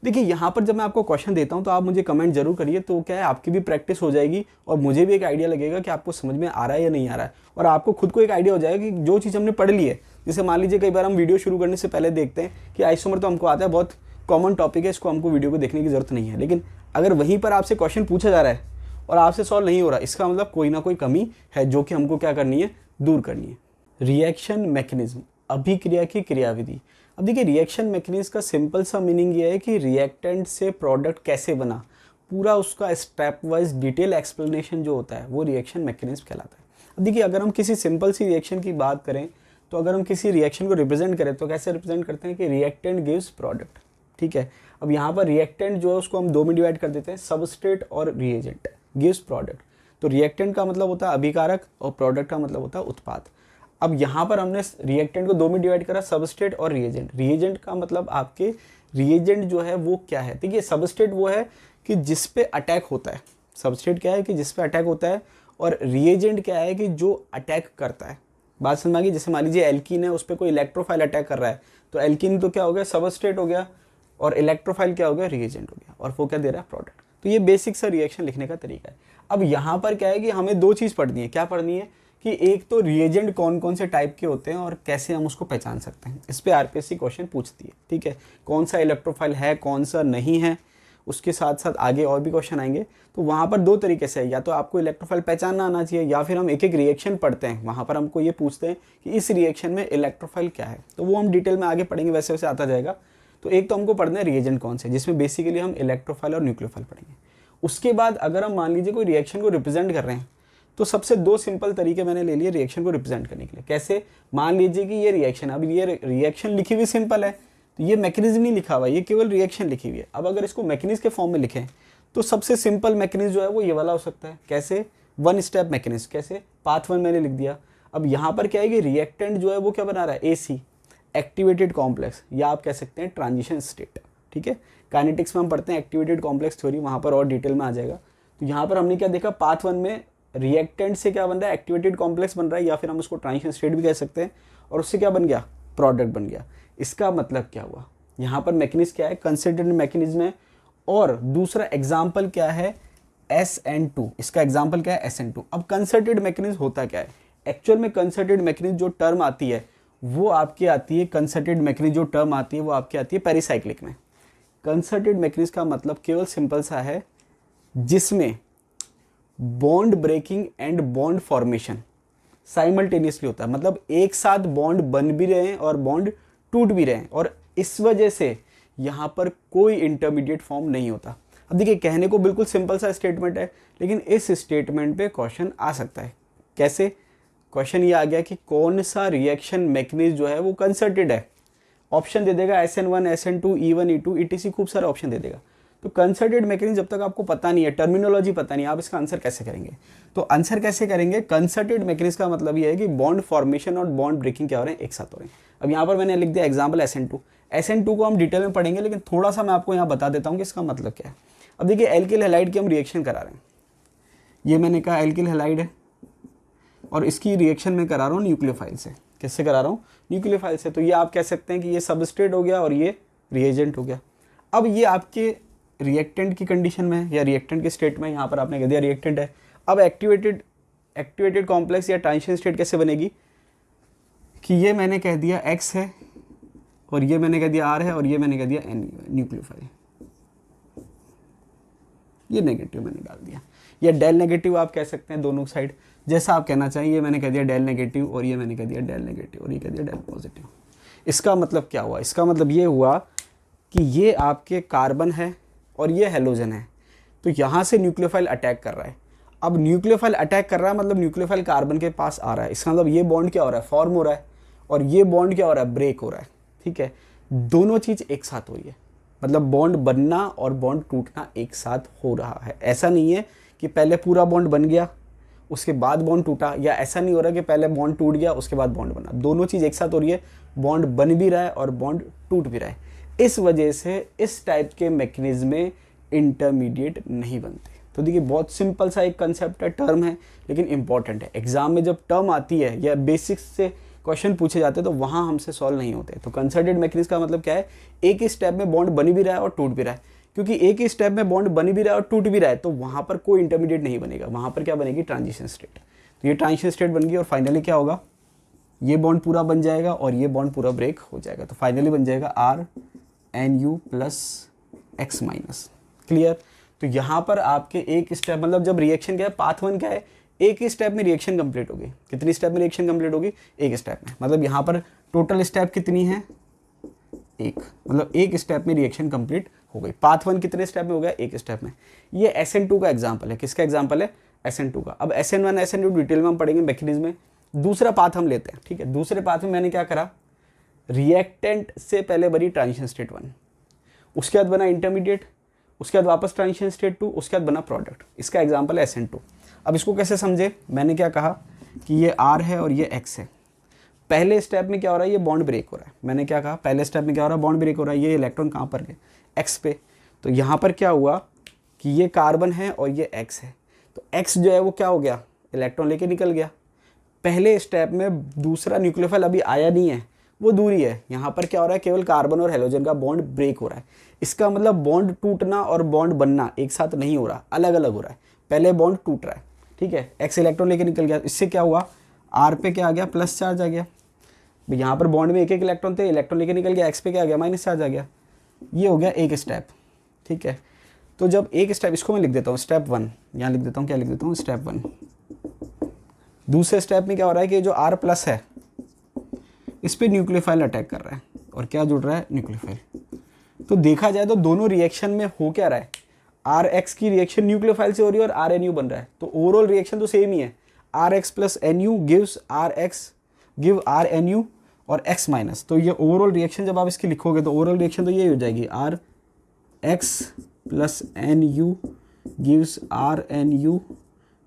देखिए यहाँ पर जब मैं आपको क्वेश्चन देता हूँ तो आप मुझे कमेंट जरूर करिए, तो क्या है आपकी भी प्रैक्टिस हो जाएगी और मुझे भी एक आइडिया लगेगा कि आपको समझ में आ रहा है या नहीं आ रहा है, और आपको खुद को एक आइडिया हो जाएगा कि जो चीज़ हमने पढ़ ली है। जैसे मान लीजिए कई बार हम वीडियो शुरू करने से पहले देखते हैं कि आइसोमर तो हमको आता है, बहुत कॉमन टॉपिक है, इसको हमको वीडियो को देखने की जरूरत नहीं है। लेकिन अगर वहीं पर आपसे क्वेश्चन पूछा जा रहा है और आपसे सॉल्व नहीं हो रहा, इसका मतलब कोई ना कोई कमी है जो कि हमको क्या करनी है, दूर करनी है। रिएक्शन मैकेनिज्म, अभिक्रिया की क्रियाविधि। अब देखिए रिएक्शन मैकेनिज्म का सिंपल सा मीनिंग ये है कि रिएक्टेंट से प्रोडक्ट कैसे बना पूरा उसका स्टेप वाइज डिटेल एक्सप्लेनेशन जो होता है वो रिएक्शन मैकेनिज्म कहलाता है। अब देखिए अगर हम किसी सिंपल सी रिएक्शन की बात करें तो अगर हम किसी रिएक्शन को रिप्रेजेंट करें तो कैसे रिप्रेजेंट करते हैं कि रिएक्टेंट गिव्स प्रोडक्ट, ठीक है। अब यहाँ पर रिएक्टेंट जो है उसको हम दो में डिवाइड कर देते हैं, सबस्ट्रेट और रिएजेंट, गिव्स प्रोडक्ट। तो रिएक्टेंट का मतलब होता है अभिकारक और प्रोडक्ट का मतलब होता है उत्पाद। अब यहाँ पर हमने रिएक्टेंट को दो में डिवाइड करा, सबस्ट्रेट और रिएजेंट। रिएजेंट का मतलब आपके रिएजेंट जो है वो क्या है, देखिए सबस्ट्रेट वो है कि जिस पे अटैक होता है, सबस्ट्रेट क्या है कि जिस पे अटैक होता है, और रिएजेंट क्या है कि जो अटैक करता है। बात समझ आ गई? जैसे मान लीजिए एल्कीन है, उस पर कोई इलेक्ट्रोफाइल अटैक कर रहा है तो एल्कीन तो क्या हो गया, सबस्ट्रेट हो गया, और इलेक्ट्रोफाइल क्या हो गया, रिएजेंट हो गया, और वो क्या दे रहा है, प्रोडक्ट। तो ये बेसिक सा रिएक्शन लिखने का तरीका है। अब यहाँ पर क्या है कि हमें दो चीज़ पढ़नी है। क्या पढ़नी है कि एक तो रिएजेंट कौन कौन से टाइप के होते हैं और कैसे हम उसको पहचान सकते हैं। इस पर आरपीएससी क्वेश्चन पूछती है, ठीक है, कौन सा इलेक्ट्रोफाइल है कौन सा नहीं है। उसके साथ साथ आगे और भी क्वेश्चन आएंगे। तो वहाँ पर दो तरीके से है, या तो आपको इलेक्ट्रोफाइल पहचानना आना चाहिए, या फिर हम एक एक रिएक्शन पढ़ते हैं, वहाँ पर हमको ये पूछते हैं कि इस रिएक्शन में इलेक्ट्रोफाइल क्या है। तो वो हम डिटेल में आगे पढ़ेंगे, वैसे वैसे आता जाएगा। तो एक तो हमको पढ़ना है रिएजेंट कौन से, जिसमें बेसिकली हम इलेक्ट्रोफाइल और न्यूक्लियोफाइल पढ़ेंगे। उसके बाद अगर हम मान लीजिए कोई रिएक्शन को रिप्रेजेंट कर रहे हैं तो सबसे दो सिंपल तरीके मैंने ले लिए रिएक्शन को रिप्रेजेंट करने के लिए। कैसे? मान लीजिए कि ये रिएक्शन, अब ये रिएक्शन लिखी हुई सिंपल है, तो ये मैकेनिज्म नहीं लिखा हुआ, ये केवल रिएक्शन लिखी हुई है। अब अगर इसको मैकेनिज्म के फॉर्म में लिखें तो सबसे सिंपल मैकेनिज्म जो है वो ये वाला हो सकता है। कैसे? One step mechanism. कैसे? पाथ वन मैंने लिख दिया। अब यहाँ पर क्या है कि रिएक्टेंट जो है वो क्या बना रहा है, एसी, एक्टिवेटेड कॉम्प्लेक्स, या आप कह सकते हैं ट्रांजिशन स्टेट, ठीक है। काइनेटिक्स में हम पढ़ते हैं एक्टिवेटेड कॉम्प्लेक्स थ्योरी, वहाँ पर और डिटेल में आ जाएगा। तो यहाँ पर हमने क्या देखा, पाथ वन में रिएक्टेंट से क्या बन रहा है, एक्टिवेटेड कॉम्प्लेक्स बन रहा है, या फिर हम उसको ट्रांजिशन स्टेट भी कह सकते हैं, और उससे क्या बन गया, प्रोडक्ट बन गया। इसका मतलब क्या हुआ, यहाँ पर मैकेनिज्म क्या है, कंसिडर्ड मैकेनिज्म है। और दूसरा एग्जाम्पल क्या है, SN2, इसका एग्जाम्पल क्या है, SN2। अब कंसर्टेड मैकेनिज्म होता क्या है, एक्चुअल में कंसर्टेड मैकेनिज्म जो टर्म आती है वो आपकी आती है, कंसर्टेड मैकेनिज्म जो टर्म आती है वो आपकी आती है पेरिसाइक्लिक में। कंसर्टेड मैकेनिज्म का मतलब केवल सिंपल सा है, जिसमें bond breaking and bond formation simultaneously होता है, मतलब एक साथ बॉन्ड बन भी रहे हैं और बॉन्ड टूट भी रहे हैं, और इस वजह से यहाँ पर कोई इंटरमीडिएट फॉर्म नहीं होता। अब देखिए कहने को बिल्कुल सिंपल सा स्टेटमेंट है, लेकिन इस स्टेटमेंट पे क्वेश्चन आ सकता है। कैसे? क्वेश्चन ये आ गया कि कौन सा रिएक्शन मैकेनिज्म जो है वो कंसर्टेड है, ऑप्शन दे देगा SN1, SN2, E1, E2, ETC, खूब सारे ऑप्शन दे देगा। तो कंसर्टेड मैकेनिज्म जब तक आपको पता नहीं है, टर्मिनोलॉजी पता नहीं, आप इसका आंसर कैसे करेंगे? तो आंसर कैसे करेंगे, कंसर्टेड मैकेनिज्म का मतलब ये है कि बॉन्ड फॉर्मेशन और बॉन्ड ब्रेकिंग क्या हो रहे हैं, एक साथ हो रहे हैं। अब यहाँ पर मैंने लिख दिया एग्जाम्पल SN2। SN2 को हम डिटेल में पढ़ेंगे, लेकिन थोड़ा सा मैं आपको यहाँ बता देता हूँ कि इसका मतलब क्या है। अब देखिए एल्किल हैलाइड की हम रिएक्शन करा रहे हैं, ये मैंने कहा एल्किल हैलाइड है, और इसकी रिएक्शन मैं करा रहा हूँ न्यूक्लियोफाइल से। किससे करा रहा हूँ, न्यूक्लियोफाइल से। तो ये आप कह सकते हैं कि ये सबस्ट्रेट हो गया और ये रिएजेंट हो गया। अब ये आपके रिएक्टेंट की कंडीशन में है या रिएक्टेंट के स्टेट में, यहाँ पर आपने कह दिया रिएक्टेंट है। अब एक्टिवेटेड कॉम्प्लेक्स या ट्रांजिशन स्टेट कैसे बनेगी कि ये मैंने कह दिया X है, और ये मैंने कह दिया R है, और ये मैंने कह दिया N, न्यूक्लियोफाइल। ये नेगेटिव मैंने डाल दिया, या डेल नेगेटिव आप कह सकते हैं, दोनों साइड जैसा आप कहना चाहिए। ये मैंने कह दिया डेल नेगेटिव, और ये मैंने कह दिया डेल नेगेटिव, और ये कह दिया डेल पॉजिटिव। इसका मतलब क्या हुआ, इसका मतलब ये हुआ कि ये आपके कार्बन है और ये हेलोजन है, तो यहाँ से न्यूक्लियोफाइल अटैक कर रहा है। अब न्यूक्लियोफाइल अटैक कर रहा है मतलब न्यूक्लियोफाइल कार्बन के पास आ रहा है, इसका मतलब ये बॉन्ड क्या हो रहा है, फॉर्म हो रहा है, और ये बॉन्ड क्या हो रहा है, ब्रेक हो रहा है, ठीक है। दोनों चीज़ एक साथ हो रही है, मतलब बॉन्ड बनना और बॉन्ड टूटना एक साथ हो रहा है। ऐसा नहीं है कि पहले पूरा बॉन्ड बन गया उसके बाद बॉन्ड टूटा, या ऐसा नहीं हो रहा कि पहले बॉन्ड टूट गया उसके बाद बॉन्ड बना। दोनों चीज़ एक साथ हो रही है, बॉन्ड बन भी रहा है और बॉन्ड टूट भी रहा है। इस वजह से इस टाइप के मैकेनिज्म में इंटरमीडिएट नहीं बनते। तो देखिए बहुत सिंपल सा एक कंसेप्ट है, टर्म है, लेकिन इंपॉर्टेंट है। एग्जाम में जब टर्म आती है या बेसिक्स से क्वेश्चन पूछे जाते हैं तो वहाँ हमसे सॉल्व नहीं होते। तो कंसर्टेड मैकेनिज्म का मतलब क्या है, एक ही स्टेप में बॉन्ड बन भी रहा है और टूट भी रहा है। क्योंकि एक ही स्टेप में बॉन्ड बन भी रहा है और टूट भी रहा है, तो वहाँ पर कोई इंटरमीडिएट नहीं बनेगा, वहाँ पर क्या बनेगी, ट्रांजिशन स्टेट। तो ये ट्रांजिशन स्टेट बन गई, और फाइनली क्या होगा, ये बॉन्ड पूरा बन जाएगा और ये बॉन्ड पूरा ब्रेक हो जाएगा। तो फाइनली बन जाएगा RNU plus X minus. Clear? तो यहाँ पर आपके एक स्टेप, मतलब जब रिएक्शन क्या है, पाथ वन क्या है, एक ही स्टेप में रिएक्शन कंप्लीट होगी। कितनी स्टेप में रिएक्शन कंप्लीट होगी, एक स्टेप में। मतलब यहाँ पर टोटल स्टेप कितनी है, एक, मतलब एक स्टेप में रिएक्शन कंप्लीट हो गई। पाथ 1 कितने स्टेप में हो गया, एक स्टेप में। ये SN2 का एग्जाम्पल है। किसका एग्जाम्पल है, SN2 का। अब SN1 SN2 डिटेल में हम पढ़ेंगे मैकेनिज्म में। दूसरा पाथ हम लेते हैं, ठीक है। दूसरे पाथ में मैंने क्या करा, रिएक्टेंट से पहले बनी ट्रांजिशन स्टेट 1, उसके बाद बना इंटरमीडिएट, उसके बाद वापस ट्रांजिशन स्टेट 2, उसके बाद बना प्रोडक्ट। इसका एग्जाम्पल है SN2। अब इसको कैसे समझे, मैंने क्या कहा कि ये R है और ये X है। पहले स्टेप में क्या हो रहा है, ये बॉन्ड ब्रेक हो रहा है। मैंने क्या कहा, पहले स्टेप में क्या हो रहा है, बॉन्ड ब्रेक हो रहा है। ये इलेक्ट्रॉन कहाँ पर गए, X पे। तो यहाँ पर क्या हुआ कि ये कार्बन है और ये X है। तो X जो है वो क्या हो गया, इलेक्ट्रॉन लेके निकल गया। पहले स्टेप में दूसरा न्यूक्लियोफाइल अभी आया नहीं है, वो दूरी है। यहाँ पर क्या हो रहा है, केवल कार्बन और हेलोजन का बॉन्ड ब्रेक हो रहा है। इसका मतलब बॉन्ड टूटना और बॉन्ड बनना एक साथ नहीं हो रहा, अलग अलग हो रहा है। पहले बॉन्ड टूट रहा है, ठीक है, X इलेक्ट्रॉन लेके निकल गया। इससे क्या हुआ, R पे क्या आ गया, प्लस चार्ज आ गया। यहाँ पर बॉन्ड में एक एक इलेक्ट्रॉन थे, इलेक्ट्रॉन लेके निकल गया, X पे क्या आ गया, माइनस चार्ज आ गया। ये हो गया एक स्टेप, ठीक है। तो जब एक स्टेप, इसको मैं लिख देता हूँ स्टेप 1, यहाँ लिख देता हूँ, क्या लिख देता हूँ, स्टेप 1। दूसरे स्टेप में क्या हो रहा है कि जो R प्लस है इस पर न्यूक्लियोफाइल अटैक कर रहा है और क्या जुड़ रहा है, न्यूक्लियोफाइल। तो देखा जाए तो दोनों रिएक्शन में हो क्या रहा है, RX की रिएक्शन न्यूक्लियोफाइल से हो रही है और RNU बन रहा है। तो ओवरऑल रिएक्शन तो सेम ही है, RX plus NU gives RX give RNU और X माइनस। तो ये ओवरऑल रिएक्शन जब आप इसकी लिखोगे तो ओवरऑल रिएक्शन तो ये हो जाएगी, RX plus NU gives RNU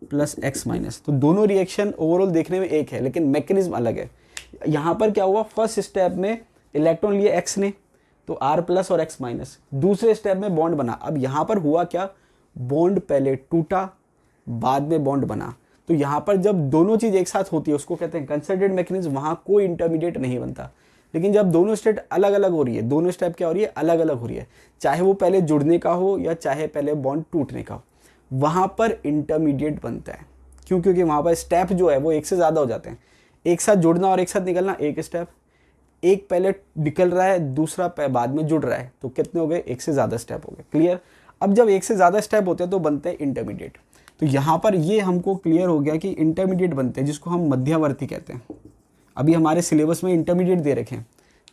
plus X minus. तो दोनों रिएक्शन ओवरऑल देखने में एक है, लेकिन मैकेनिज्म अलग है। यहाँ पर क्या हुआ, फर्स्ट स्टेप में इलेक्ट्रॉन लिए X ने, तो R प्लस और X माइनस। दूसरे स्टेप में बॉन्ड बना। अब यहाँ पर हुआ क्या, बॉन्ड पहले टूटा, बाद में बॉन्ड बना। तो यहाँ पर जब दोनों चीज़ एक साथ होती है उसको कहते हैं कंसर्टेड मैकेनिज्म, वहाँ कोई इंटरमीडिएट नहीं बनता। लेकिन जब दोनों स्टेट अलग अलग हो रही है, दोनों स्टेप क्या हो रही है, अलग अलग हो रही है, चाहे वो पहले जुड़ने का हो या चाहे पहले बॉन्ड टूटने का हो, वहाँ पर इंटरमीडिएट बनता है। क्यों, क्योंकि वहाँ पर स्टेप जो है वो एक से ज़्यादा हो जाते हैं। एक साथ जुड़ना और एक साथ निकलना एक स्टेप, एक पहले निकल रहा है, दूसरा बाद में जुड़ रहा है, तो कितने हो गए, एक से ज़्यादा स्टेप हो गए। क्लियर। अब जब एक से ज़्यादा स्टेप होते हैं तो बनते हैं इंटरमीडिएट। तो यहाँ पर ये हमको क्लियर हो गया कि इंटरमीडिएट बनते हैं जिसको हम मध्यवर्ती कहते हैं। अभी हमारे सिलेबस में इंटरमीडिएट दे रखे हैं,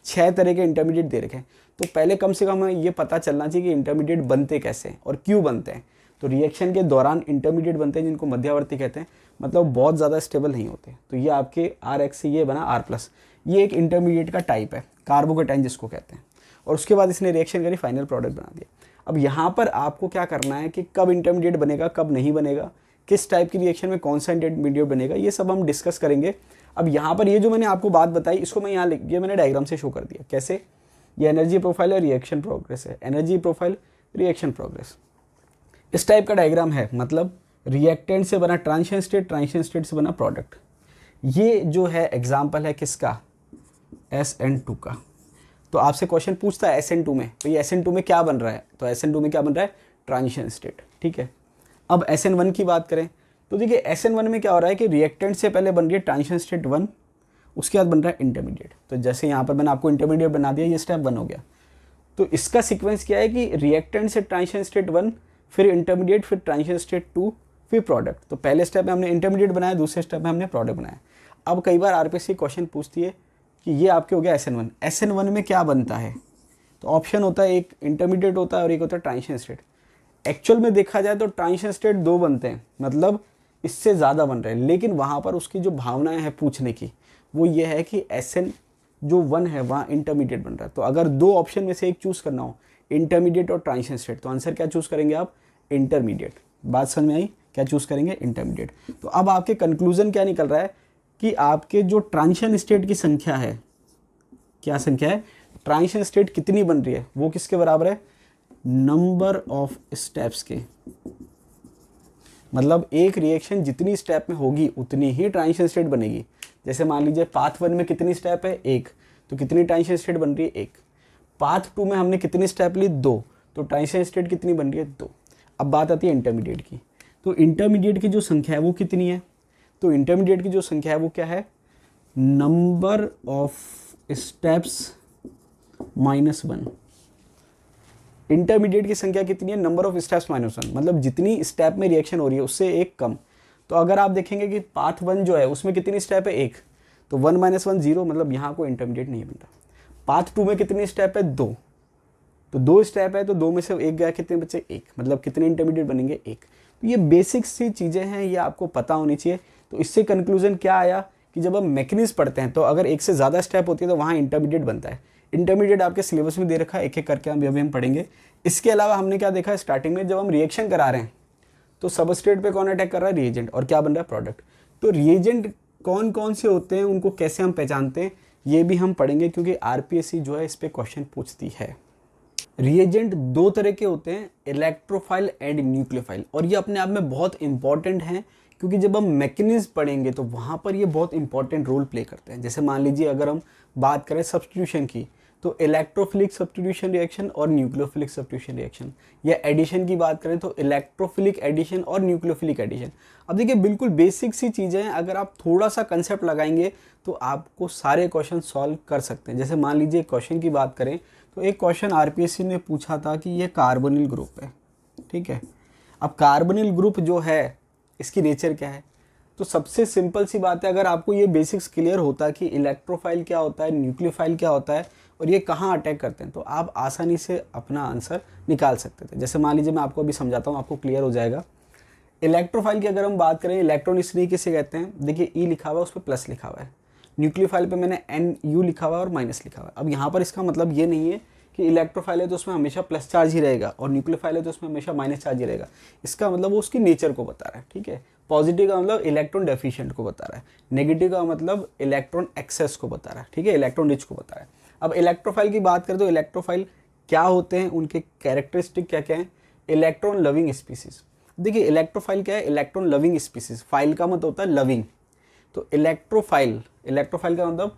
6 तरह के इंटरमीडिएट दे रखे हैं। तो पहले कम से कम हमें ये पता चलना चाहिए कि इंटरमीडिएट बनते कैसे हैं और क्यों बनते हैं। तो रिएक्शन के दौरान इंटरमीडिएट बनते हैं जिनको मध्यवर्ती कहते हैं, मतलब बहुत ज़्यादा स्टेबल नहीं होते। तो ये आपके RX से ये बना R प्लस, ये एक इंटरमीडिएट का टाइप है, कार्बोकेटाइन जिसको कहते हैं। और उसके बाद इसने रिएक्शन करी, फाइनल प्रोडक्ट बना दिया। अब यहाँ पर आपको क्या करना है कि कब इंटरमीडिएट बनेगा, कब नहीं बनेगा, किस टाइप की रिएक्शन में कौन सा इंटरमीडिएट बनेगा, ये सब हम डिस्कस करेंगे। अब यहाँ पर ये जो मैंने आपको बात बताई इसको मैं यहाँ ये मैंने डायग्राम से शो कर दिया। कैसे, ये एनर्जी प्रोफाइल है, रिएक्शन प्रोग्रेस है, एनर्जी प्रोफाइल, रिएक्शन प्रोग्रेस, इस टाइप का डायग्राम है। मतलब रिएक्टेंट से बना ट्रांजिशन स्टेट, ट्रांजिशन स्टेट से बना प्रोडक्ट। ये जो है एग्जाम्पल है किसका, SN2 का। तो आपसे क्वेश्चन पूछता है SN2 में, तो ये SN2 में क्या बन रहा है, तो SN2 में क्या बन रहा है, ट्रांजिशन स्टेट, ठीक है। अब SN1 की बात करें तो देखिए SN1 में क्या हो रहा है कि रिएक्टेंट से पहले बन रही है ट्रांजिशन स्टेट 1, उसके बाद बन रहा है इंटरमीडिएट। तो जैसे यहाँ पर मैंने आपको इंटरमीडिएट बना दिया, ये स्टेप 1 हो गया। तो इसका सीक्वेंस क्या है कि रिएक्टेंट से ट्रांजिशन स्टेट 1, फिर इंटरमीडिएट, फिर ट्रांजिशन स्टेट 2, फिर प्रोडक्ट। तो पहले स्टेप में हमने इंटरमीडिएट बनाया, दूसरे स्टेप में हमने प्रोडक्ट बनाया। अब कई बार RPSC क्वेश्चन पूछती है कि ये आपके हो गया SN1, SN1 में क्या बनता है। तो ऑप्शन होता है, एक इंटरमीडिएट होता है और एक होता है ट्रांजिशन स्टेट। एक्चुअल में देखा जाए तो ट्रांजिशन स्टेट 2 बनते हैं, मतलब इससे ज़्यादा बन रहे हैं। लेकिन वहाँ पर उसकी जो भावनाएं हैं पूछने की, वो ये है कि SN जो 1 है वहाँ इंटरमीडिएट बन रहा है। तो अगर 2 ऑप्शन में से एक चूज़ करना हो, इंटरमीडिएट और ट्रांजिशन स्टेट, तो आंसर क्या चूज़ करेंगे आप, इंटरमीडिएट। बात समझ में आई, क्या चूज़ करेंगे, इंटरमीडिएट। तो अब आपके कंक्लूजन क्या निकल रहा है कि आपके जो ट्रांजिशन स्टेट की संख्या है, क्या संख्या है, ट्रांजिशन स्टेट कितनी बन रही है, वो किसके बराबर है, नंबर ऑफ स्टेप्स के। मतलब एक रिएक्शन जितनी स्टेप में होगी उतनी ही ट्रांजिशन स्टेट बनेगी। जैसे मान लीजिए पाथ 1 में कितनी स्टेप है, 1, तो कितनी ट्रांजिशन स्टेट बन रही है, 1। पाथ 2 में हमने कितनी स्टेप ली, 2, तो ट्रांजिशन स्टेट कितनी बन रही है, 2। अब बात आती है इंटरमीडिएट की। तो इंटरमीडिएट की जो संख्या है वो कितनी है, तो इंटरमीडिएट की जो संख्या है वो क्या है, नंबर ऑफ स्टेप्स -1। इंटरमीडिएट की संख्या कितनी है, नंबर ऑफ स्टेप्स -1, मतलब जितनी स्टेप में रिएक्शन हो रही है उससे एक कम। तो अगर आप देखेंगे कि पाथ 1 जो है उसमें कितनी स्टेप है, 1, तो 1 - 1 0, मतलब यहाँ कोई इंटरमीडिएट नहीं बनता। पाथ 2 में कितनी स्टेप है, 2, तो 2 स्टेप है, तो 2 में से 1 गया, कितने बचे? 1, मतलब कितने इंटरमीडिएट बनेंगे? 1। तो ये बेसिक सी चीज़ें हैं, ये आपको पता होनी चाहिए। तो इससे कंक्लूजन क्या आया कि जब हम मैकेनिज्म पढ़ते हैं तो अगर 1 से ज़्यादा स्टेप होती है तो वहाँ इंटरमीडिएट बनता है। इंटरमीडिएट आपके सिलेबस में दे रखा है, एक एक करके अभी हम पढ़ेंगे। इसके अलावा हमने क्या देखा स्टार्टिंग में, जब हम रिएक्शन करा रहे हैं तो सबस्ट्रेट पे कौन अटैक कर रहा है? रिएजेंट। और क्या बन रहा है? प्रोडक्ट। तो रिएजेंट कौन कौन से होते हैं, उनको कैसे हम पहचानते हैं, ये भी हम पढ़ेंगे, क्योंकि आरपीएससी जो है इस पे क्वेश्चन पूछती है। रिएजेंट 2 तरह के होते हैं, इलेक्ट्रोफाइल एंड न्यूक्लियोफाइल, और ये अपने आप में बहुत इंपॉर्टेंट हैं, क्योंकि जब हम मैकेनिज्म पढ़ेंगे तो वहाँ पर ये बहुत इंपॉर्टेंट रोल प्ले करते हैं। जैसे मान लीजिए अगर हम बात करें सब्स्टिट्यूशन की, तो इलेक्ट्रोफिलिक सब्स्टिट्यूशन रिएक्शन और न्यूक्लियोफिलिक सब्स्टिट्यूशन रिएक्शन, या एडिशन की बात करें तो इलेक्ट्रोफिलिक एडिशन और न्यूक्लियोफिलिक एडिशन। अब देखिए बिल्कुल बेसिक सी चीज़ें हैं, अगर आप थोड़ा सा कंसेप्ट लगाएंगे तो आपको सारे क्वेश्चन सॉल्व कर सकते हैं। जैसे मान लीजिए क्वेश्चन की बात करें तो एक क्वेश्चन आरपीएससी ने पूछा था कि ये कार्बोनिल ग्रुप है, ठीक है। अब कार्बोनिल ग्रुप जो है इसकी नेचर क्या है? तो सबसे सिंपल सी बात है, अगर आपको ये बेसिक्स क्लियर होता कि इलेक्ट्रोफाइल क्या होता है, न्यूक्लियोफाइल क्या होता है और ये कहाँ अटैक करते हैं, तो आप आसानी से अपना आंसर निकाल सकते थे। जैसे मान लीजिए मैं आपको अभी समझाता हूँ, आपको क्लियर हो जाएगा। इलेक्ट्रोफाइल की अगर हम बात करें, इलेक्ट्रॉन इस तरीके से कहते हैं, देखिए ई लिखा हुआ है, उस पर प्लस लिखा हुआ है। न्यूक्लियोफाइल पे मैंने NU लिखा हुआ है और माइनस लिखा हुआ है। अब यहाँ पर इसका मतलब ये नहीं है कि इलेक्ट्रोफाइल है तो उसमें हमेशा प्लस चार्ज ही रहेगा और न्यूक्लियोफाइल है तो उसमें हमेशा माइनस चार्ज ही रहेगा। इसका मतलब वो उसकी नेचर को बता रहा है, ठीक है। पॉजिटिव का मतलब इलेक्ट्रॉन डेफिशिएंट को बता रहा है, नेगेटिव का मतलब इलेक्ट्रॉन एक्सेस को बता रहा है, ठीक है, इलेक्ट्रॉन रिच को बता रहा है। अब इलेक्ट्रोफाइल की बात करें तो इलेक्ट्रोफाइल क्या होते हैं, उनके कैरेक्टरिस्टिक क्या क्या हैं? Electron loving species. देखिए इलेक्ट्रोफाइल क्या है? Electron loving species. फाइल का मतलब होता है लविंग, तो इलेक्ट्रोफाइल का मतलब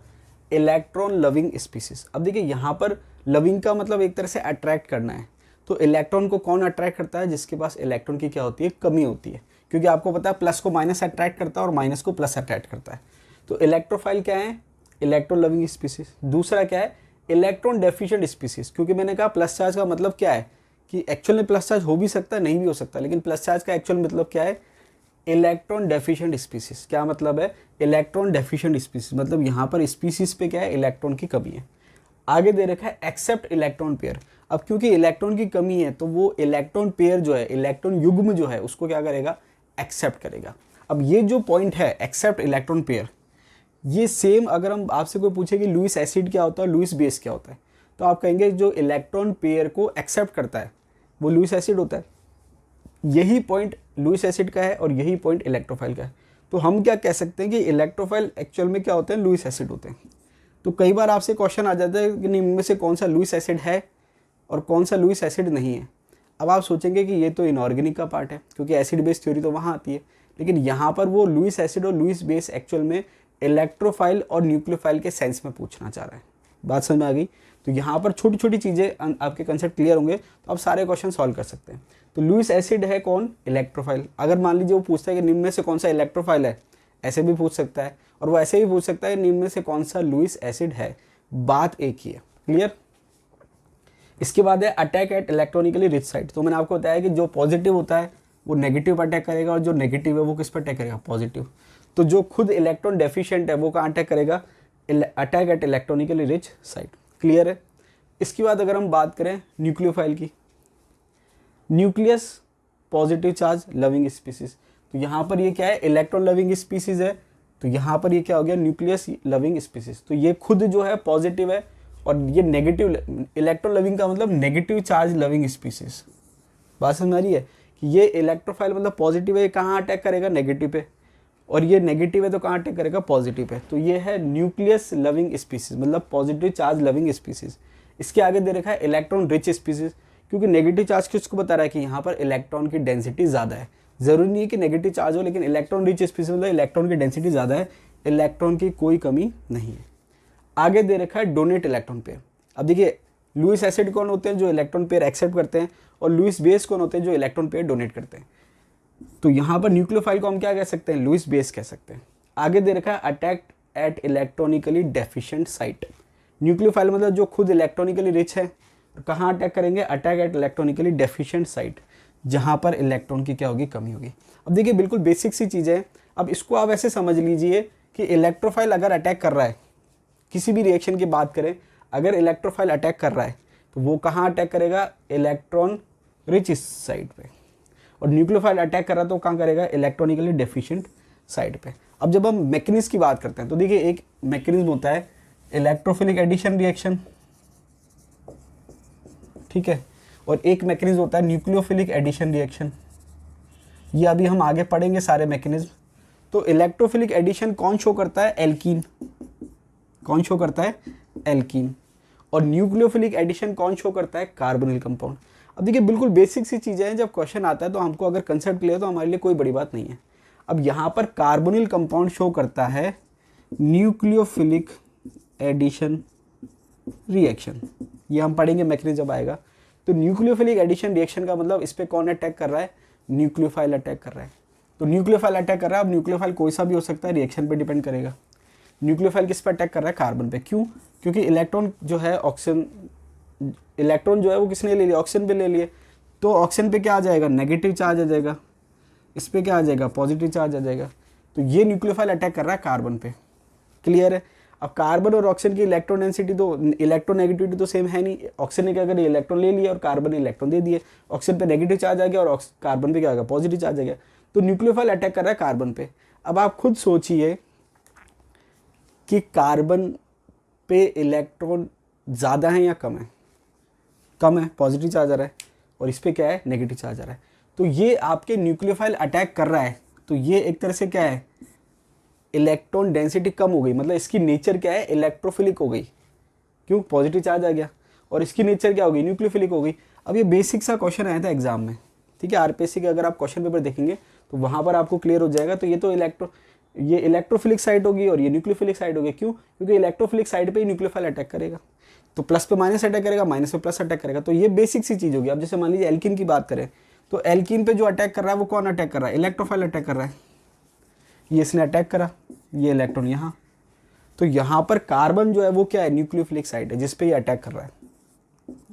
इलेक्ट्रॉन लविंग स्पीसीज। अब देखिए यहाँ पर लविंग का मतलब एक तरह से अट्रैक्ट करना है, तो इलेक्ट्रॉन को कौन अट्रैक्ट करता है? जिसके पास इलेक्ट्रॉन की क्या होती है? कमी होती है, क्योंकि आपको पता है प्लस को माइनस अट्रैक्ट करता है और माइनस को प्लस अट्रैक्ट करता है। तो इलेक्ट्रोफाइल क्या है? Electron loving species. दूसरा क्या है? इलेक्ट्रॉन डेफिशिएंट स्पीसीज, क्योंकि मैंने कहा प्लस चार्ज का मतलब क्या है कि एक्चुअल में प्लस चार्ज हो भी सकता है, नहीं भी हो सकता, लेकिन प्लस चार्ज का एक्चुअल मतलब क्या है? Electron deficient species. क्या मतलब है? इलेक्ट्रॉन डेफिशिएंट स्पीसीज, मतलब यहाँ पर स्पीसीज पे क्या है? इलेक्ट्रॉन की कमी है। आगे दे रखा है एक्सेप्ट इलेक्ट्रॉन पेयर। अब क्योंकि इलेक्ट्रॉन की कमी है तो वो इलेक्ट्रॉन पेयर जो है, इलेक्ट्रॉन युग्म जो है, उसको क्या करेगा? एक्सेप्ट करेगा। अब ये जो पॉइंट है एक्सेप्ट इलेक्ट्रॉन पेयर, ये सेम अगर हम आपसे कोई पूछे कि लुईस एसिड क्या होता है, लुईस बेस क्या होता है, तो आप कहेंगे जो इलेक्ट्रॉन पेयर को एक्सेप्ट करता है वो लुईस एसिड होता है। यही पॉइंट लुईस एसिड का है और यही पॉइंट इलेक्ट्रोफाइल का है। तो हम क्या कह सकते हैं कि इलेक्ट्रोफाइल एक्चुअल में क्या होते हैं? लुईस एसिड होते हैं। तो कई बार आपसे क्वेश्चन आ जाता है कि इनमें से कौन सा लुईस एसिड है और कौन सा लुईस एसिड नहीं है। अब आप सोचेंगे कि ये तो इनऑर्गेनिक का पार्ट है, क्योंकि एसिड बेस थ्योरी तो वहाँ आती है, लेकिन यहाँ पर वो लुईस एसिड और लुईस बेस एक्चुअल में इलेक्ट्रोफाइल और न्यूक्लियोफाइल के सेंस में पूछना चाह रहा है। बात समझ में आ गई? तो यहाँ पर छोटी छोटी चीज़ें आपके कंसेप्ट क्लियर होंगे तो आप सारे क्वेश्चन सॉल्व कर सकते हैं। तो लुईस एसिड है कौन? इलेक्ट्रोफाइल। अगर मान लीजिए वो पूछता है कि निम्न में से कौन सा इलेक्ट्रोफाइल है, ऐसे भी पूछ सकता है, और वो ऐसे भी पूछ सकता है निम्न में से कौन सा लुईस एसिड है। बात एक ही है, क्लियर? इसके बाद है attack eight electronically rich side. तो मैंने आपको बताया कि जो पॉजिटिव होता है वो नेगेटिव पर अटैक करेगा और जो नेगेटिव है वो किस पर अटैक करेगा? पॉजिटिव। तो जो खुद इलेक्ट्रॉन डेफिशिएंट है वो कहाँ अटैक करेगा? Attack eight electronically rich side. Clear है? इसके बाद अगर हम बात करें न्यूक्लियोफाइल की, nucleus positive charge loving species. तो यहाँ पर ये क्या है? इलेक्ट्रॉन लविंग स्पीसीज है, तो यहाँ पर ये क्या हो गया? Nucleus loving species. तो ये खुद जो है पॉजिटिव है और ये नेगेटिव, इलेक्ट्रॉन लविंग का मतलब नेगेटिव चार्ज लविंग स्पीसीज। बात समझ आ रही है कि ये इलेक्ट्रोफाइल मतलब पॉजिटिव है, कहाँ अटैक करेगा? नेगेटिव पे, और ये नेगेटिव है तो कहाँ अटैक करेगा? Positive pay. तो ये है न्यूक्लियस लविंग स्पीसीज, मतलब पॉजिटिव चार्ज लविंग स्पीसीज। इसके आगे दे रखा है इलेक्ट्रॉन रिच स्पीसीज, क्योंकि नेगेटिव चार्ज किसको बता रहा है कि यहाँ पर इलेक्ट्रॉन की डेंसिटी ज़्यादा है। ज़रूरी नहीं है कि नेगेटिव चार्ज हो, लेकिन इलेक्ट्रॉन रिच स्पीसीज मतलब इलेक्ट्रॉन की डेंसिटी ज़्यादा है, इलेक्ट्रॉन की कोई कमी नहीं है। आगे दे रखा है डोनेट इलेक्ट्रॉन पेयर। अब देखिए लुईस एसिड कौन होते हैं? जो इलेक्ट्रॉन पेयर एक्सेप्ट करते हैं, और लुईस बेस कौन होते हैं? जो इलेक्ट्रॉन पेयर डोनेट करते हैं। तो यहाँ पर न्यूक्लियोफाइल को हम क्या कह सकते हैं? लुईस बेस कह सकते हैं। आगे दे रखा है attack eight electronically deficient site. Nucleophile मतलब जो खुद इलेक्ट्रॉनिकली रिच है, कहाँ अटैक करेंगे? Attack eight electronically deficient site, जहाँ पर इलेक्ट्रॉन की क्या होगी? कमी होगी। अब देखिए बिल्कुल बेसिक सी चीज़ है। अब इसको आप ऐसे समझ लीजिए कि इलेक्ट्रोफाइल अगर अटैक कर रहा है, किसी भी रिएक्शन की बात करें, अगर इलेक्ट्रोफाइल अटैक कर रहा है तो वो कहाँ अटैक करेगा, इलेक्ट्रॉन रिच साइड पे, और न्यूक्लियोफाइल अटैक कर रहा तो कहाँ करेगा, इलेक्ट्रॉनिकली डेफिशिएंट साइड पे। अब जब हम मैकेनिज्म की बात करते हैं तो देखिए एक मैकेनिज्म होता है इलेक्ट्रोफिलिक एडिशन रिएक्शन, ठीक है, और एक मैकेनिज्म होता है न्यूक्लियोफिलिक एडिशन रिएक्शन। ये अभी हम आगे पढ़ेंगे सारे मैकेनिज्म। तो इलेक्ट्रोफिलिक एडिशन कौन शो करता है, एल्कीन, कौन शो करता है, एल्कीन, और न्यूक्लियोफिलिक एडिशन कौन शो करता है, कार्बोनिल कंपाउंड। अब देखिए बिल्कुल बेसिक सी चीज़ें हैं, जब क्वेश्चन आता है तो हमको अगर कंसेप्ट क्लियर तो हमारे लिए कोई बड़ी बात नहीं है। अब यहाँ पर कार्बोनिल कंपाउंड शो करता है न्यूक्लियोफिलिक एडिशन रिएक्शन, ये हम पढ़ेंगे मैकेनिज्म जब आएगा। तो न्यूक्लियोफिलिक एडिशन रिएक्शन का मतलब इस पर कौन अटैक कर रहा है, न्यूक्लियोफाइल अटैक कर रहा है। तो न्यूक्लियोफाइल अटैक कर रहा है, अब न्यूक्लियोफाइल कोई सा भी हो सकता है, रिएक्शन पे डिपेंड करेगा। न्यूक्लियोफाइल किस पे अटैक कर रहा है, कार्बन पे। क्यों, क्योंकि इलेक्ट्रॉन जो है ऑक्सीजन, इलेक्ट्रॉन जो है वो किसने ले लिया, ऑक्सीजन पे ले लिए, तो ऑक्सीजन पे क्या आ जाएगा, नेगेटिव चार्ज आ जाएगा, इस पे क्या आ जाएगा, पॉजिटिव चार्ज आ जाएगा। तो ये न्यूक्लियोफाइल अटैक कर रहा है कार्बन पे, क्लियर है। अब कार्बन और ऑक्सीजन की इलेक्ट्रॉन डेंसिटी तो, इलेक्ट्रोनेगेटिविटी तो सेम है नहीं। ऑक्सीजन ने क्या करिए, इलेक्ट्रॉन ले लिया और कार्बन ने इलेक्ट्रॉन दे दिए, ऑक्सीजन पे नेगेटिव चार्ज आ गया और कार्बन पे क्या आ गया, पॉजिटिव चार्ज आ गया। तो न्यूक्लियोफाइल अटैक कर रहा है कार्बन पे। अब आप खुद सोचिए कि कार्बन पे इलेक्ट्रॉन ज़्यादा है या कम है, कम है, पॉजिटिव चार्ज आ रहा है, और इस पर क्या है, नेगेटिव चार्ज आ रहा है। तो ये आपके न्यूक्लियोफाइल अटैक कर रहा है, तो ये एक तरह से क्या है, इलेक्ट्रॉन डेंसिटी कम हो गई, मतलब इसकी नेचर क्या है, इलेक्ट्रोफिलिक हो गई। क्यों, पॉजिटिव चार्ज आ गया, और इसकी नेचर क्या हो गई, न्यूक्लियोफिलिक हो गई। अब ये बेसिक सा क्वेश्चन आया था एग्जाम में, ठीक है, आरपीएससी के अगर आप क्वेश्चन पेपर देखेंगे तो वहाँ पर आपको क्लियर हो जाएगा। तो ये तो ये इलेक्ट्रोफिलिक साइड होगी और ये न्यूक्लियोफिलिक साइड होगी। क्यों, क्योंकि इलेक्ट्रोफिलिक साइड पे ही न्यूक्लियोफाइल अटैक करेगा, तो प्लस पे माइनस अटैक करेगा, माइनस पे प्लस अटैक करेगा। तो ये बेसिक सी चीज़ होगी। अब जैसे मान लीजिए एल्कीन की बात करें, तो एल्कीन पे जो अटैक कर रहा है वो कौन अटैक कर रहा है, इलेक्ट्रोफाइल अटैक कर रहा है। ये इसने अटैक करा, ये इलेक्ट्रॉन यहाँ, तो यहाँ पर कार्बन जो है वो क्या है, न्यूक्लियोफिलिक साइड है, जिस पे ये अटैक कर रहा है,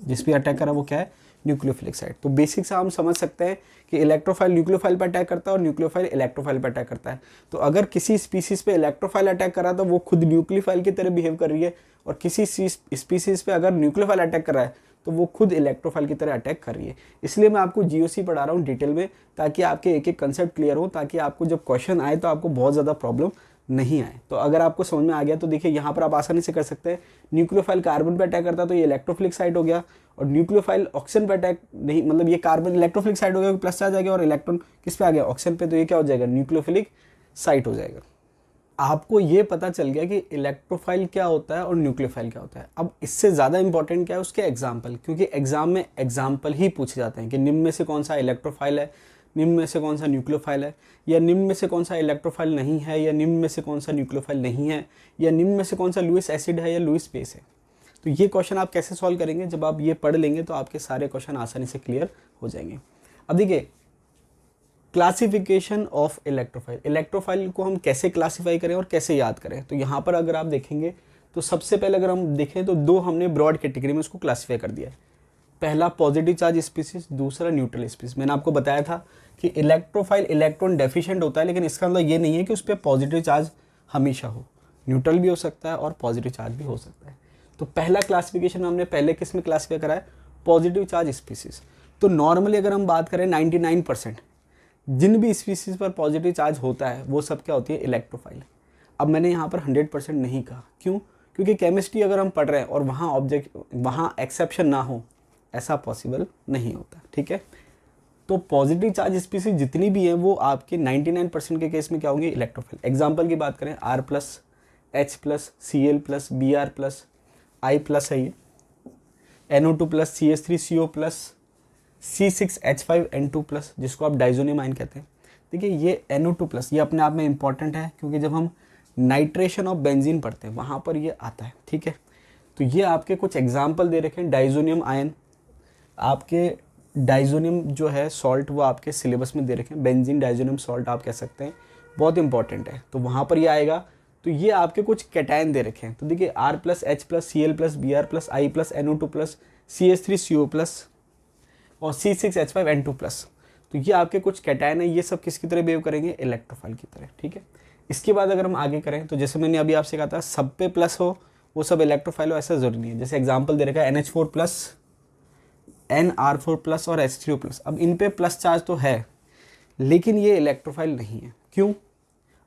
जिस पे अटैक कर रहा है वो क्या है, न्यूक्लियोफिलिक साइड। तो बेसिक से हम समझ सकते हैं कि इलेक्ट्रोफाइल न्यूक्लियोफाइल पर अटैक करता है और न्यूक्लियोफाइल इलेक्ट्रोफाइल पर अटैक करता है। तो अगर किसी स्पीसीज पे इलेक्ट्रोफाइल अटैक कर रहा है तो वो खुद न्यूक्लियोफाइल की तरह बिहेव कर रही है, और किसी स्पीसीज पे अगर न्यूक्लियोफाइल अटैक कर रहा है तो वो खुद इलेक्ट्रोफाइल की तरह अटैक कर रही है। इसलिए मैं आपको जीओसी पढ़ा रहा हूँ डिटेल में, ताकि आपके एक एक कंसेप्ट क्लियर हो, ताकि आपको जब क्वेश्चन आए तो आपको बहुत ज़्यादा प्रॉब्लम नहीं आए। तो अगर आपको समझ में आ गया तो देखिए यहाँ पर आप आसानी से कर सकते हैं। न्यूक्लियोफाइल कार्बन पे अटैक करता है तो ये इलेक्ट्रोफिलिक साइड हो गया, और न्यूक्लियोफाइल ऑक्सीजन पे अटैक नहीं, मतलब ये कार्बन इलेक्ट्रोफिलिक साइड हो गया, प्लस चार्ज आ गया, और इलेक्ट्रॉन किस पे आ गया, ऑक्सीजन पे, तो ये क्या हो जाएगा, न्यूक्लियोफिलिक साइड हो जाएगा। आपको ये पता चल गया कि इलेक्ट्रोफाइल क्या होता है और न्यूक्लियोफाइल क्या होता है। अब इससे ज़्यादा इंपॉर्टेंट क्या है, उसके एग्जाम्पल, क्योंकि एग्जाम में एग्जाम्पल ही पूछे जाते हैं कि निम्न में से कौन सा इलेक्ट्रोफाइल है, निम्न में से कौन सा न्यूक्लियोफाइल है, या निम्न में से कौन सा इलेक्ट्रोफाइल नहीं है, या निम्न में से कौन सा न्यूक्लियोफाइल नहीं है, या निम्न में से कौन सा लुईस एसिड है या लुईस बेस है। तो ये क्वेश्चन आप कैसे सॉल्व करेंगे, जब आप ये पढ़ लेंगे तो आपके सारे क्वेश्चन आसानी से क्लियर हो जाएंगे। अब देखिए क्लासिफिकेशन ऑफ इलेक्ट्रोफाइल, इलेक्ट्रोफाइल को हम कैसे क्लासीफाई करें और कैसे याद करें। तो यहाँ पर अगर आप देखेंगे तो सबसे पहले अगर हम देखें तो दो हमने ब्रॉड कैटेगरी में उसको क्लासीफाई कर दिया है। पहला पॉजिटिव चार्ज स्पीसीज, दूसरा न्यूट्रल स्पीसीज। मैंने आपको बताया था कि इलेक्ट्रोफाइल इलेक्ट्रॉन डेफिशिएंट होता है, लेकिन इसका मतलब ये नहीं है कि उस पर पॉजिटिव चार्ज हमेशा हो, न्यूट्रल भी हो सकता है और पॉजिटिव चार्ज भी हो सकता है। तो पहला क्लासिफिकेशन हमने पहले किस में क्लासीफाई करा है, पॉजिटिव चार्ज स्पीसीज। तो नॉर्मली अगर हम बात करें 99% जिन भी स्पीसीज पर पॉजिटिव चार्ज होता है वो सब क्या होती है, इलेक्ट्रोफाइल। अब मैंने यहाँ पर 100% नहीं कहा, क्यों, क्योंकि केमिस्ट्री अगर हम पढ़ रहे हैं और वहाँ एक्सेप्शन ना हो, ऐसा पॉसिबल नहीं होता, ठीक है। तो पॉजिटिव चार्ज स्पीसीज जितनी भी हैं वो आपके 99% के केस में क्या होंगे, इलेक्ट्रोफाइल। एग्जाम्पल की बात करें R+, H+, Cl+, Br+, I+ है ये, NO2+, CH3CO+, C6H5N2+, जिसको आप डाइजोनियम आयन कहते हैं। देखिए ये NO2+, ये अपने आप में इंपॉर्टेंट है, क्योंकि जब हम नाइट्रेशन ऑफ बेंजीन पढ़ते हैं वहाँ पर ये आता है, ठीक है। तो ये आपके कुछ एग्जाम्पल दे रखे हैं। डाइजोनियम आयन, आपके डाइजोनियम जो है सॉल्ट वो आपके सिलेबस में दे रखे हैं, बेंजीन डाइजोनियम सॉल्ट आप कह सकते हैं, बहुत इंपॉर्टेंट है, तो वहाँ पर ये आएगा। तो ये आपके कुछ कैटायन दे रखे हैं। तो देखिए R+, H+, Cl+, Br+, I+, NO2+, CH3CO+, और C6H5N2+। तो ये आपके कुछ कैटायन है, ये सब किसकी तरह बिहेव करेंगे, इलेक्ट्रोफाइल की तरह, ठीक है। इसके बाद अगर हम आगे करें तो जैसे मैंने अभी आपसे कहा था सब पे प्लस हो वो सब इलेक्ट्रोफाइल हो, ऐसा जरूरी नहीं है। जैसे एग्जांपल दे रखा है NH4+, NR4+ और H3O+। अब इन पे प्लस चार्ज तो है लेकिन ये इलेक्ट्रोफाइल नहीं है। क्यों?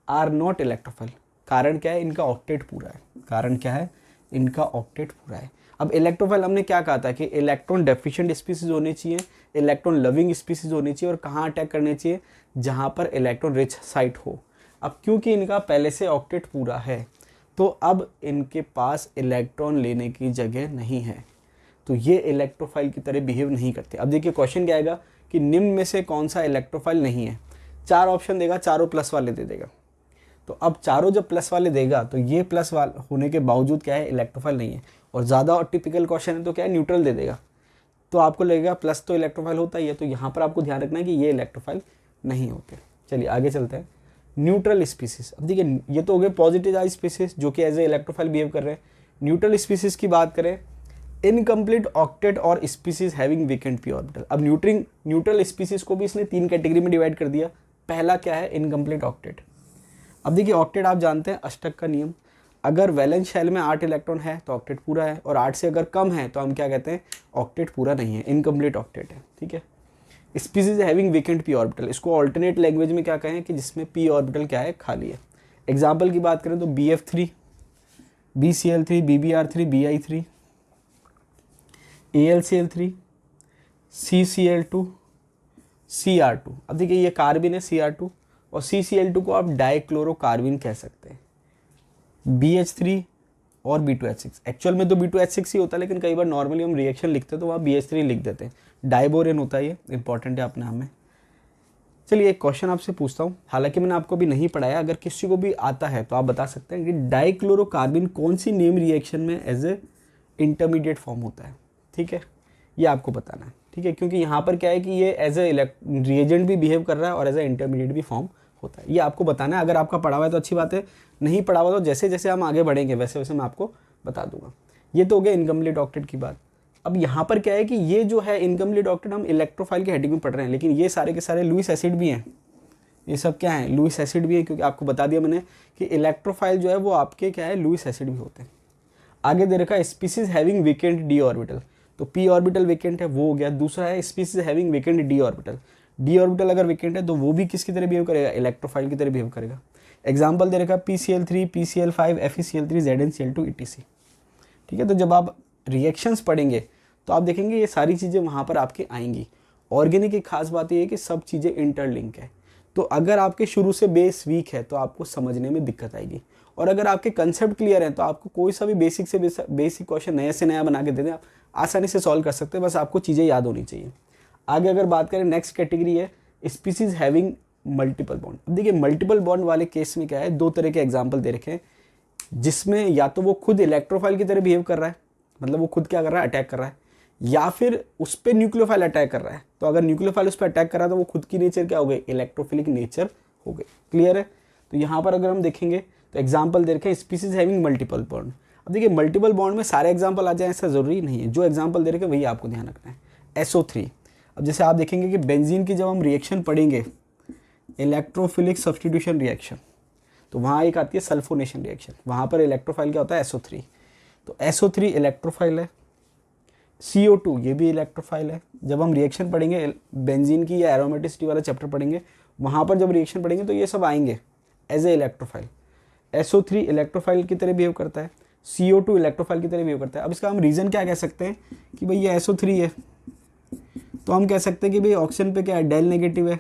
Are not electrophile. कारण क्या है? इनका ऑक्टेट पूरा है। कारण क्या है? इनका ऑक्टेट पूरा है। अब इलेक्ट्रोफाइल हमने क्या कहा था कि इलेक्ट्रॉन डेफिशिएंट स्पीसीज होनी चाहिए, इलेक्ट्रॉन लविंग स्पीसीज होनी चाहिए, और कहाँ अटैक करनी चाहिए? जहाँ पर इलेक्ट्रॉन रिच साइट हो। अब क्योंकि इनका पहले से ऑक्टेट पूरा है तो अब इनके पास इलेक्ट्रॉन लेने की जगह नहीं है, तो ये इलेक्ट्रोफाइल की तरह बिहेव नहीं करते। अब देखिए क्वेश्चन क्या आएगा कि निम्न में से कौन सा इलेक्ट्रोफाइल नहीं है। 4 ऑप्शन देगा, चारों प्लस वाले दे देगा। तो अब चारों जब प्लस वाले देगा तो ये प्लस वाले होने के बावजूद क्या है? इलेक्ट्रोफाइल नहीं है। और ज़्यादा और टिपिकल क्वेश्चन है तो क्या है? न्यूट्रल दे देगा। तो आपको लगेगा प्लस तो इलेक्ट्रोफाइल होता ही है, तो यहाँ पर आपको ध्यान रखना है कि ये इलेक्ट्रोफाइल नहीं होते। चलिए आगे चलते हैं। Neutral species. अब देखिए ये तो हो गए पॉजिटिव चार्ज स्पीसीज जो कि एज ए इलेक्ट्रोफाइल बिहेव कर रहे हैं। न्यूट्रल स्पीसीज की बात करें, इनकम्प्लीट ऑक्टेट और species having weekend P orbital. अब न्यूट्रल स्पीसीज को भी इसने 3 कैटेगरी में डिवाइड कर दिया। पहला क्या है? Incomplete octet. अब देखिए ऑक्टेट आप जानते हैं अष्टक का नियम, अगर वैलेंस शेल में 8 इलेक्ट्रॉन है तो ऑक्टेट पूरा है, और 8 से अगर कम है तो हम क्या कहते हैं? ऑक्टेट पूरा नहीं है, इनकम्प्लीट ऑक्टेट है। ठीक है। Species having weekend P orbital, इसको ऑल्टरनेट लैंग्वेज में क्या कहें कि जिसमें पी ऑर्बिटल क्या है? खाली है। एग्जाम्पल की बात करें तो BF3, BCl3, BBr3, Bi3, AlCl3, CCl2, Cr2। अब देखिए ये कार्बिन है Cr2, और CCl2 को आप डाइक्लोरोकार्बिन कह सकते हैं। BH3 और B2H6, एक्चुअल में तो B2H6 ही होता है, लेकिन कई बार नॉर्मली हम रिएक्शन लिखते हैं तो वहाँ BH3 लिख देते हैं। डाइबोरेन होता है, ये इंपॉर्टेंट है अपने नाम में। चलिए एक क्वेश्चन आपसे पूछता हूँ, हालांकि मैंने आपको भी नहीं पढ़ाया, अगर किसी को भी आता है तो आप बता सकते हैं कि डाइक्लोरोकार्बिन कौन सी नेम रिएक्शन में एज ए इंटरमीडिएट फॉर्म होता है। ठीक है, ये आपको बताना है। ठीक है, क्योंकि यहाँ पर क्या है कि ये एज ए रिएजेंट भी बिहेव कर रहा है और एज ए इंटरमीडिएट भी फॉर्म होता है। ये आपको बताना है। अगर आपका पढ़ा हुआ है तो अच्छी बात है, नहीं पढ़ा हुआ तो जैसे जैसे हम आगे बढ़ेंगे वैसे वैसे मैं आपको बता दूंगा। ये तो हो गया इनकम्प्लीट ऑक्टेट की बात। अब यहाँ पर क्या है कि ये जो है इनकम्प्लीट ऑक्टेट हम इलेक्ट्रोफाइल के हेडिंग में पढ़ रहे हैं, लेकिन ये सारे के सारे लुईस एसिड भी हैं। ये सब क्या है? लुईस एसिड भी है, क्योंकि आपको बता दिया मैंने कि इलेक्ट्रोफाइल जो है वो आपके क्या है? लुईस एसिड भी होते हैं। आगे दे रखा है स्पीसीज हैविंग वीकेंट डी ऑर्बिटल, तो पी ऑर्बिटल वेकेंट है, वो हो गया। दूसरा है species having vacant D orbital. D orbital अगर वेकेंट है तो वो भी किसकी तरह बिहेव करेगा? इलेक्ट्रोफाइल की तरह बिहेव करेगा। एग्जांपल दे रखा है PCl3, PCl5, FeCl3, ZnCl2, ETC। ठीक है, तो जब आप रिएक्शंस पढ़ेंगे तो आप देखेंगे ये सारी चीज़ें वहाँ पर आपके आएंगी। ऑर्गेनिक की खास बात ये है कि सब चीज़ें इंटरलिंक है, तो अगर आपके शुरू से बेस वीक है तो आपको समझने में दिक्कत आएगी, और अगर आपके कंसेप्ट क्लियर हैं तो आपको कोई सा भी बेसिक से बेसिक क्वेश्चन नए से नया बना के दे दें, आप आसानी से सॉल्व कर सकते हैं। बस आपको चीज़ें याद होनी चाहिए। आगे अगर बात करें, नेक्स्ट कैटेगरी है स्पीसीज हैविंग मल्टीपल बॉन्ड। अब देखिए मल्टीपल बॉन्ड वाले केस में क्या है? 2 तरह के एग्जाम्पल दे रखे हैं, जिसमें या तो वो खुद इलेक्ट्रोफाइल की तरह बिहेव कर रहा है, मतलब वो खुद क्या कर रहा है? अटैक कर रहा है, या फिर उस पर न्यूक्लियोफाइल अटैक कर रहा है। तो अगर न्यूक्लियोफाइल उस पर अटैक कर रहा है तो वो खुद की नेचर क्या हो गई? इलेक्ट्रोफिलिक नेचर हो गई। क्लियर है? तो यहाँ पर अगर हम देखेंगे तो एग्जाम्पल दे रखे हैं स्पीसीज हैविंग मल्टीपल बॉन्ड। अब देखिए मल्टीपल बॉन्ड में सारे एग्जाम्पल आ जाए ऐसा जरूरी नहीं है, जो एग्जाम्पल दे रखे वही आपको ध्यान रखना है। SO3। अब जैसे आप देखेंगे कि बेंजीन की जब हम रिएक्शन पढ़ेंगे, इलेक्ट्रोफिलिक सब्सटीट्यूशन रिएक्शन, तो वहाँ एक आती है सल्फोनेशन रिएक्शन, वहाँ पर इलेक्ट्रोफाइल क्या होता है? SO3। तो SO3 इलेक्ट्रोफाइल है। CO2 ये भी इलेक्ट्रोफाइल है। जब हम रिएक्शन पढ़ेंगे बेंजीन की या एरोमेटिसिटी वाला चैप्टर पढ़ेंगे, वहाँ पर जब रिएक्शन पढ़ेंगे तो ये सब आएंगे as a electrophile. SO3 electrophile की तरह बिहेव करता है, CO2 इलेक्ट्रोफाइल की तरह बिहेव करता है। अब इसका हम रीज़न क्या कह सकते हैं कि भाई ये SO3 है, तो हम कह सकते हैं कि भाई ऑक्सीजन पे क्या है? डेल नेगेटिव है,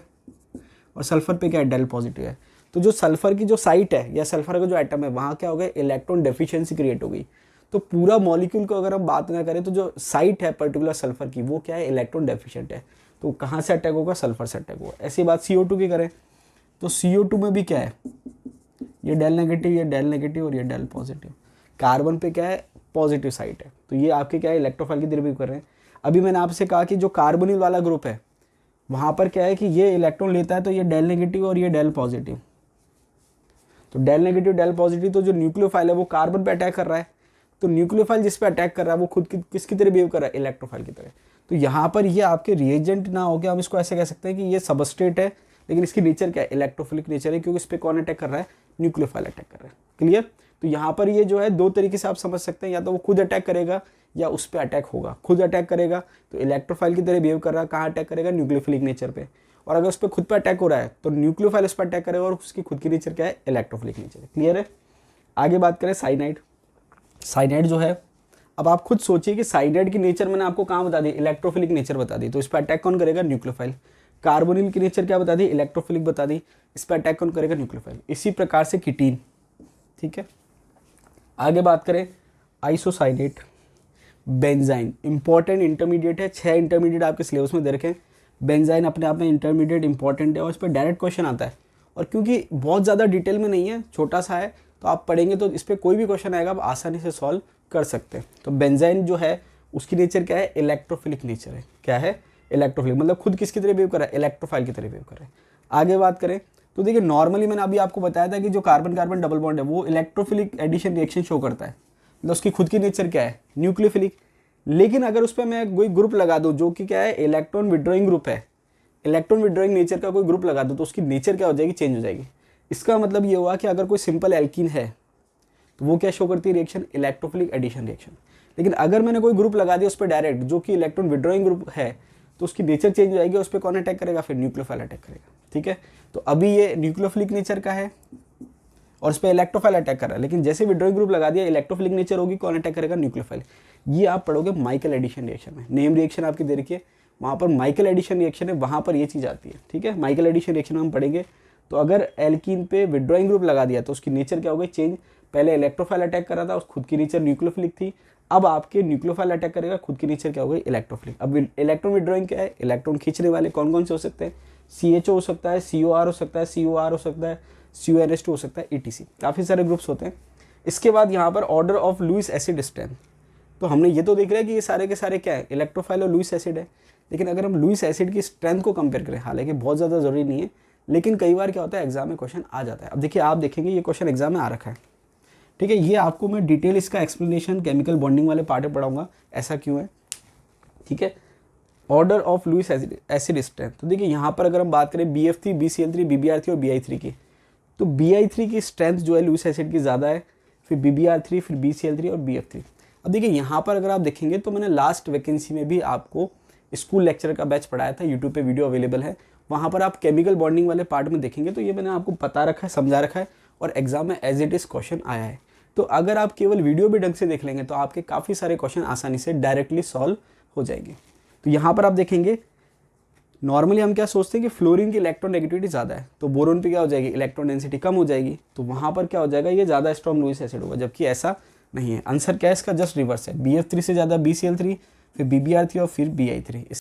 और सल्फर पे क्या है? डेल पॉजिटिव है। तो जो सल्फर की जो साइट है या सल्फर का जो एटम है, वहाँ क्या हो गया? इलेक्ट्रॉन डेफिशिएंसी क्रिएट हो गई। तो पूरा मॉलिक्यूल को अगर हम बात ना करें तो जो साइट है पर्टिकुलर सल्फर की, वो क्या है? इलेक्ट्रॉन डेफिशिएंट है। तो कहाँ से अटैक होगा? सल्फर से अटैक होगा। ऐसी बात CO2 की करें तो CO2 में भी क्या है? ये डेल नेगेटिव, ये डेल नेगेटिव और ये डेल पॉजिटिव। कार्बन पे क्या है? पॉजिटिव साइट है, तो ये आपके क्या है? इलेक्ट्रोफाइल की तरह बिहेव कर रहे हैं। अभी मैंने आपसे कहा कि जो कार्बोनिल वाला ग्रुप है वहाँ पर क्या है कि ये इलेक्ट्रॉन लेता है, तो ये डेल नेगेटिव और ये डेल पॉजिटिव। तो डेल नेगेटिव डेल पॉजिटिव, तो जो न्यूक्लियोफाइल है वो कार्बन पे अटैक कर रहा है, तो न्यूक्लियोफाइल जिस पे अटैक कर रहा है वो खुद किसकी तरह बिहेव कर रहा है? इलेक्ट्रोफाइल की तरह। तो यहाँ पर ये आपके रिएजेंट ना हो गया, हम इसको ऐसे कह सकते हैं कि ये सबस्ट्रेट है, लेकिन इसकी नेचर क्या है? इलेक्ट्रोफिलिक नेचर है, क्योंकि इस पर कौन अटैक कर रहा है? न्यूक्लियोफाइल अटैक कर रहा है। क्लियर? तो यहाँ पर ये जो है 2 तरीके से आप समझ सकते हैं, या तो वो खुद अटैक करेगा या उस पर अटैक होगा। खुद अटैक करेगा तो इलेक्ट्रोफाइल की तरह बिहेव कर रहा है, कहाँ अटैक करेगा, न्यूक्लियोफिलिक नेचर पे। और अगर उस पर खुद पे अटैक हो रहा है तो न्यूक्लियोफाइल उस पर अटैक करेगा और उसकी खुद की नेचर क्या है, इलेक्ट्रोफिलिक नेचर है। क्लियर है। आगे बात करें साइनाइड। साइनाइड जो है, अब आप खुद सोचिए कि साइनाइड की नेचर मैंने आपको कहाँ बता दी, इलेक्ट्रोफिलिक नेचर बता दी, तो इस पर अटैक कौन करेगा, न्यूक्लियोफाइल। कार्बोनिल की नेचर क्या बता दी, इलेक्ट्रोफिलिक बता दी, इस पर अटैक कौन करेगा, न्यूक्लियोफाइल। इसी प्रकार से कीटीन। ठीक है। आगे बात करें आइसोसाइनेट, बेंजाइन, इंपॉर्टेंट इंटरमीडिएट है, 6 इंटरमीडिएट आपके सिलेबस में दे रखे हैं। बेंजाइन अपने आप में इंटरमीडिएट इंपॉर्टेंट है और इस पर डायरेक्ट क्वेश्चन आता है। और क्योंकि बहुत ज़्यादा डिटेल में नहीं है, छोटा सा है, तो आप पढ़ेंगे तो इस पर कोई भी क्वेश्चन आएगा आप आसानी से सॉल्व कर सकते हैं। तो बेंजाइन जो है उसकी नेचर क्या है, इलेक्ट्रोफिलिक नेचर है। क्या है, इलेक्ट्रोफिलिक, मतलब खुद किसकी तरह बिहेव कर रहा है, इलेक्ट्रोफाइल की तरह बिहेव कर रहा है। आगे बात करें तो देखिए नॉर्मली मैंने अभी आपको बताया था कि जो कार्बन कार्बन डबल बॉन्ड है वो इलेक्ट्रोफिलिक एडिशन रिएक्शन शो करता है, मतलब उसकी खुद की नेचर क्या है, न्यूक्लियोफिलिक। लेकिन अगर उस पर मैं कोई ग्रुप लगा दूँ जो कि क्या है, इलेक्ट्रॉन विड्रॉइंग ग्रुप है, इलेक्ट्रॉन विड्रॉइंग नेचर का कोई ग्रुप लगा दूँ तो उसकी नेचर क्या हो जाएगी, चेंज हो जाएगी। इसका मतलब ये हुआ कि अगर कोई सिंपल एल्कीन है तो वो क्या शो करती है, रिएक्शन, इलेक्ट्रोफिलिक एडिशन रिएक्शन। लेकिन अगर मैंने कोई ग्रुप लगा दिया उस पर डायरेक्ट जो कि इलेक्ट्रॉन विड्रॉइंग ग्रुप है तो उसकी नेचर चेंज हो जाएगी, उस पर कौन अटैक करेगा, फिर न्यूक्लियोफाइल अटैक करेगा। ठीक है। तो अभी ये न्यूक्लियोफिलिक नेचर का है और उस पर इलेक्ट्रोफाइल अटैक कर रहा है, लेकिन जैसे विड्रॉइंग ग्रुप लगा दिया इलेक्ट्रोफिलिक नेचर होगी, कौन अटैक करेगा, न्यूक्लियोफाइल। ये आप पढ़ोगे माइकल एडिशन रिएक्शन में, नेम रिएक्शन आपकी दे रखी है, वहाँ पर माइकल एडिशन रिएक्शन है, वहाँ पर ये चीज़ आती है। ठीक है। माइकल एडिशन रिएक्शन में हम पढ़ेंगे। तो अगर एल्कीन पे विड्रॉइंग ग्रुप लगा दिया तो उसकी नेचर क्या हो गई, चेंज। पहले इलेक्ट्रोफाइल अटैक कर रहा था, उस खुद की नेचर न्यूक्लियोफिलिक थी, अब आपके न्यूक्लियोफाइल अटैक करेगा, खुद की नेचर क्या हो गई, इलेक्ट्रोफिलिक। अब इलेक्ट्रॉन विड्रॉइंग क्या है, इलेक्ट्रॉन खींचने वाले कौन कौन से हो सकते हैं, CHO हो सकता है, COR हो सकता है, COR हो सकता है, CONH2 हो सकता है, ETC, काफ़ी सारे ग्रुप्स होते हैं। इसके बाद यहाँ पर order of Lewis acid strength, तो हमने ये तो देख रहा है कि ये सारे के सारे क्या है, इलेक्ट्रोफाइल और लुईस एसिड है। लेकिन अगर हम लुईस एसिड की स्ट्रेंथ को कंपेयर करें, हालांकि बहुत ज़्यादा ज़रूरी नहीं है, लेकिन कई बार क्या होता है एग्जाम में क्वेश्चन आ जाता है। अब देखिए आप देखेंगे ये क्वेश्चन एग्जाम में आ रखा है। ठीक है। ये आपको मैं डिटेल इसका एक्सप्लेनेशन केमिकल बॉन्डिंग वाले पार्ट में पढ़ाऊंगा, ऐसा क्यों है। ठीक है। Order of Lewis acid strength, तो देखिए यहाँ पर अगर हम बात करें BF3, BCl3, BBr3 और BI3 की, तो BI3 की स्ट्रेंथ जो है लुईस एसिड की ज़्यादा है, फिर BBr3, फिर BCl3 और BF3। अब देखिए यहाँ पर अगर आप देखेंगे तो मैंने लास्ट वैकेंसी में भी आपको स्कूल लेक्चर का बैच पढ़ाया था, यूट्यूब पे वीडियो अवेलेबल है, वहाँ पर आप केमिकल बॉन्डिंग वाले पार्ट में देखेंगे तो ये मैंने आपको बता रखा है, समझा रखा है और एग्जाम में एज इट इज़ क्वेश्चन आया है। तो अगर आप केवल वीडियो भी ढंग से देख लेंगे तो आपके काफ़ी सारे क्वेश्चन आसानी से डायरेक्टली सॉल्व हो जाएंगे। तो यहाँ पर आप देखेंगे नॉर्मली हम क्या सोचते हैं कि फ्लोरीन की इलेक्ट्रॉन नेगेटिविटी ज़्यादा है तो बोरोन पे क्या हो जाएगी, इलेक्ट्रॉन डेंसिटी कम हो जाएगी, तो वहाँ पर क्या हो जाएगा, ये ज़्यादा स्ट्रॉन्ग लुईस एसिड होगा, जबकि ऐसा नहीं है। आंसर क्या है इसका, जस्ट रिवर्स है, BF3 से ज़्यादा BCl3, फिर BBr3 और फिर BI3।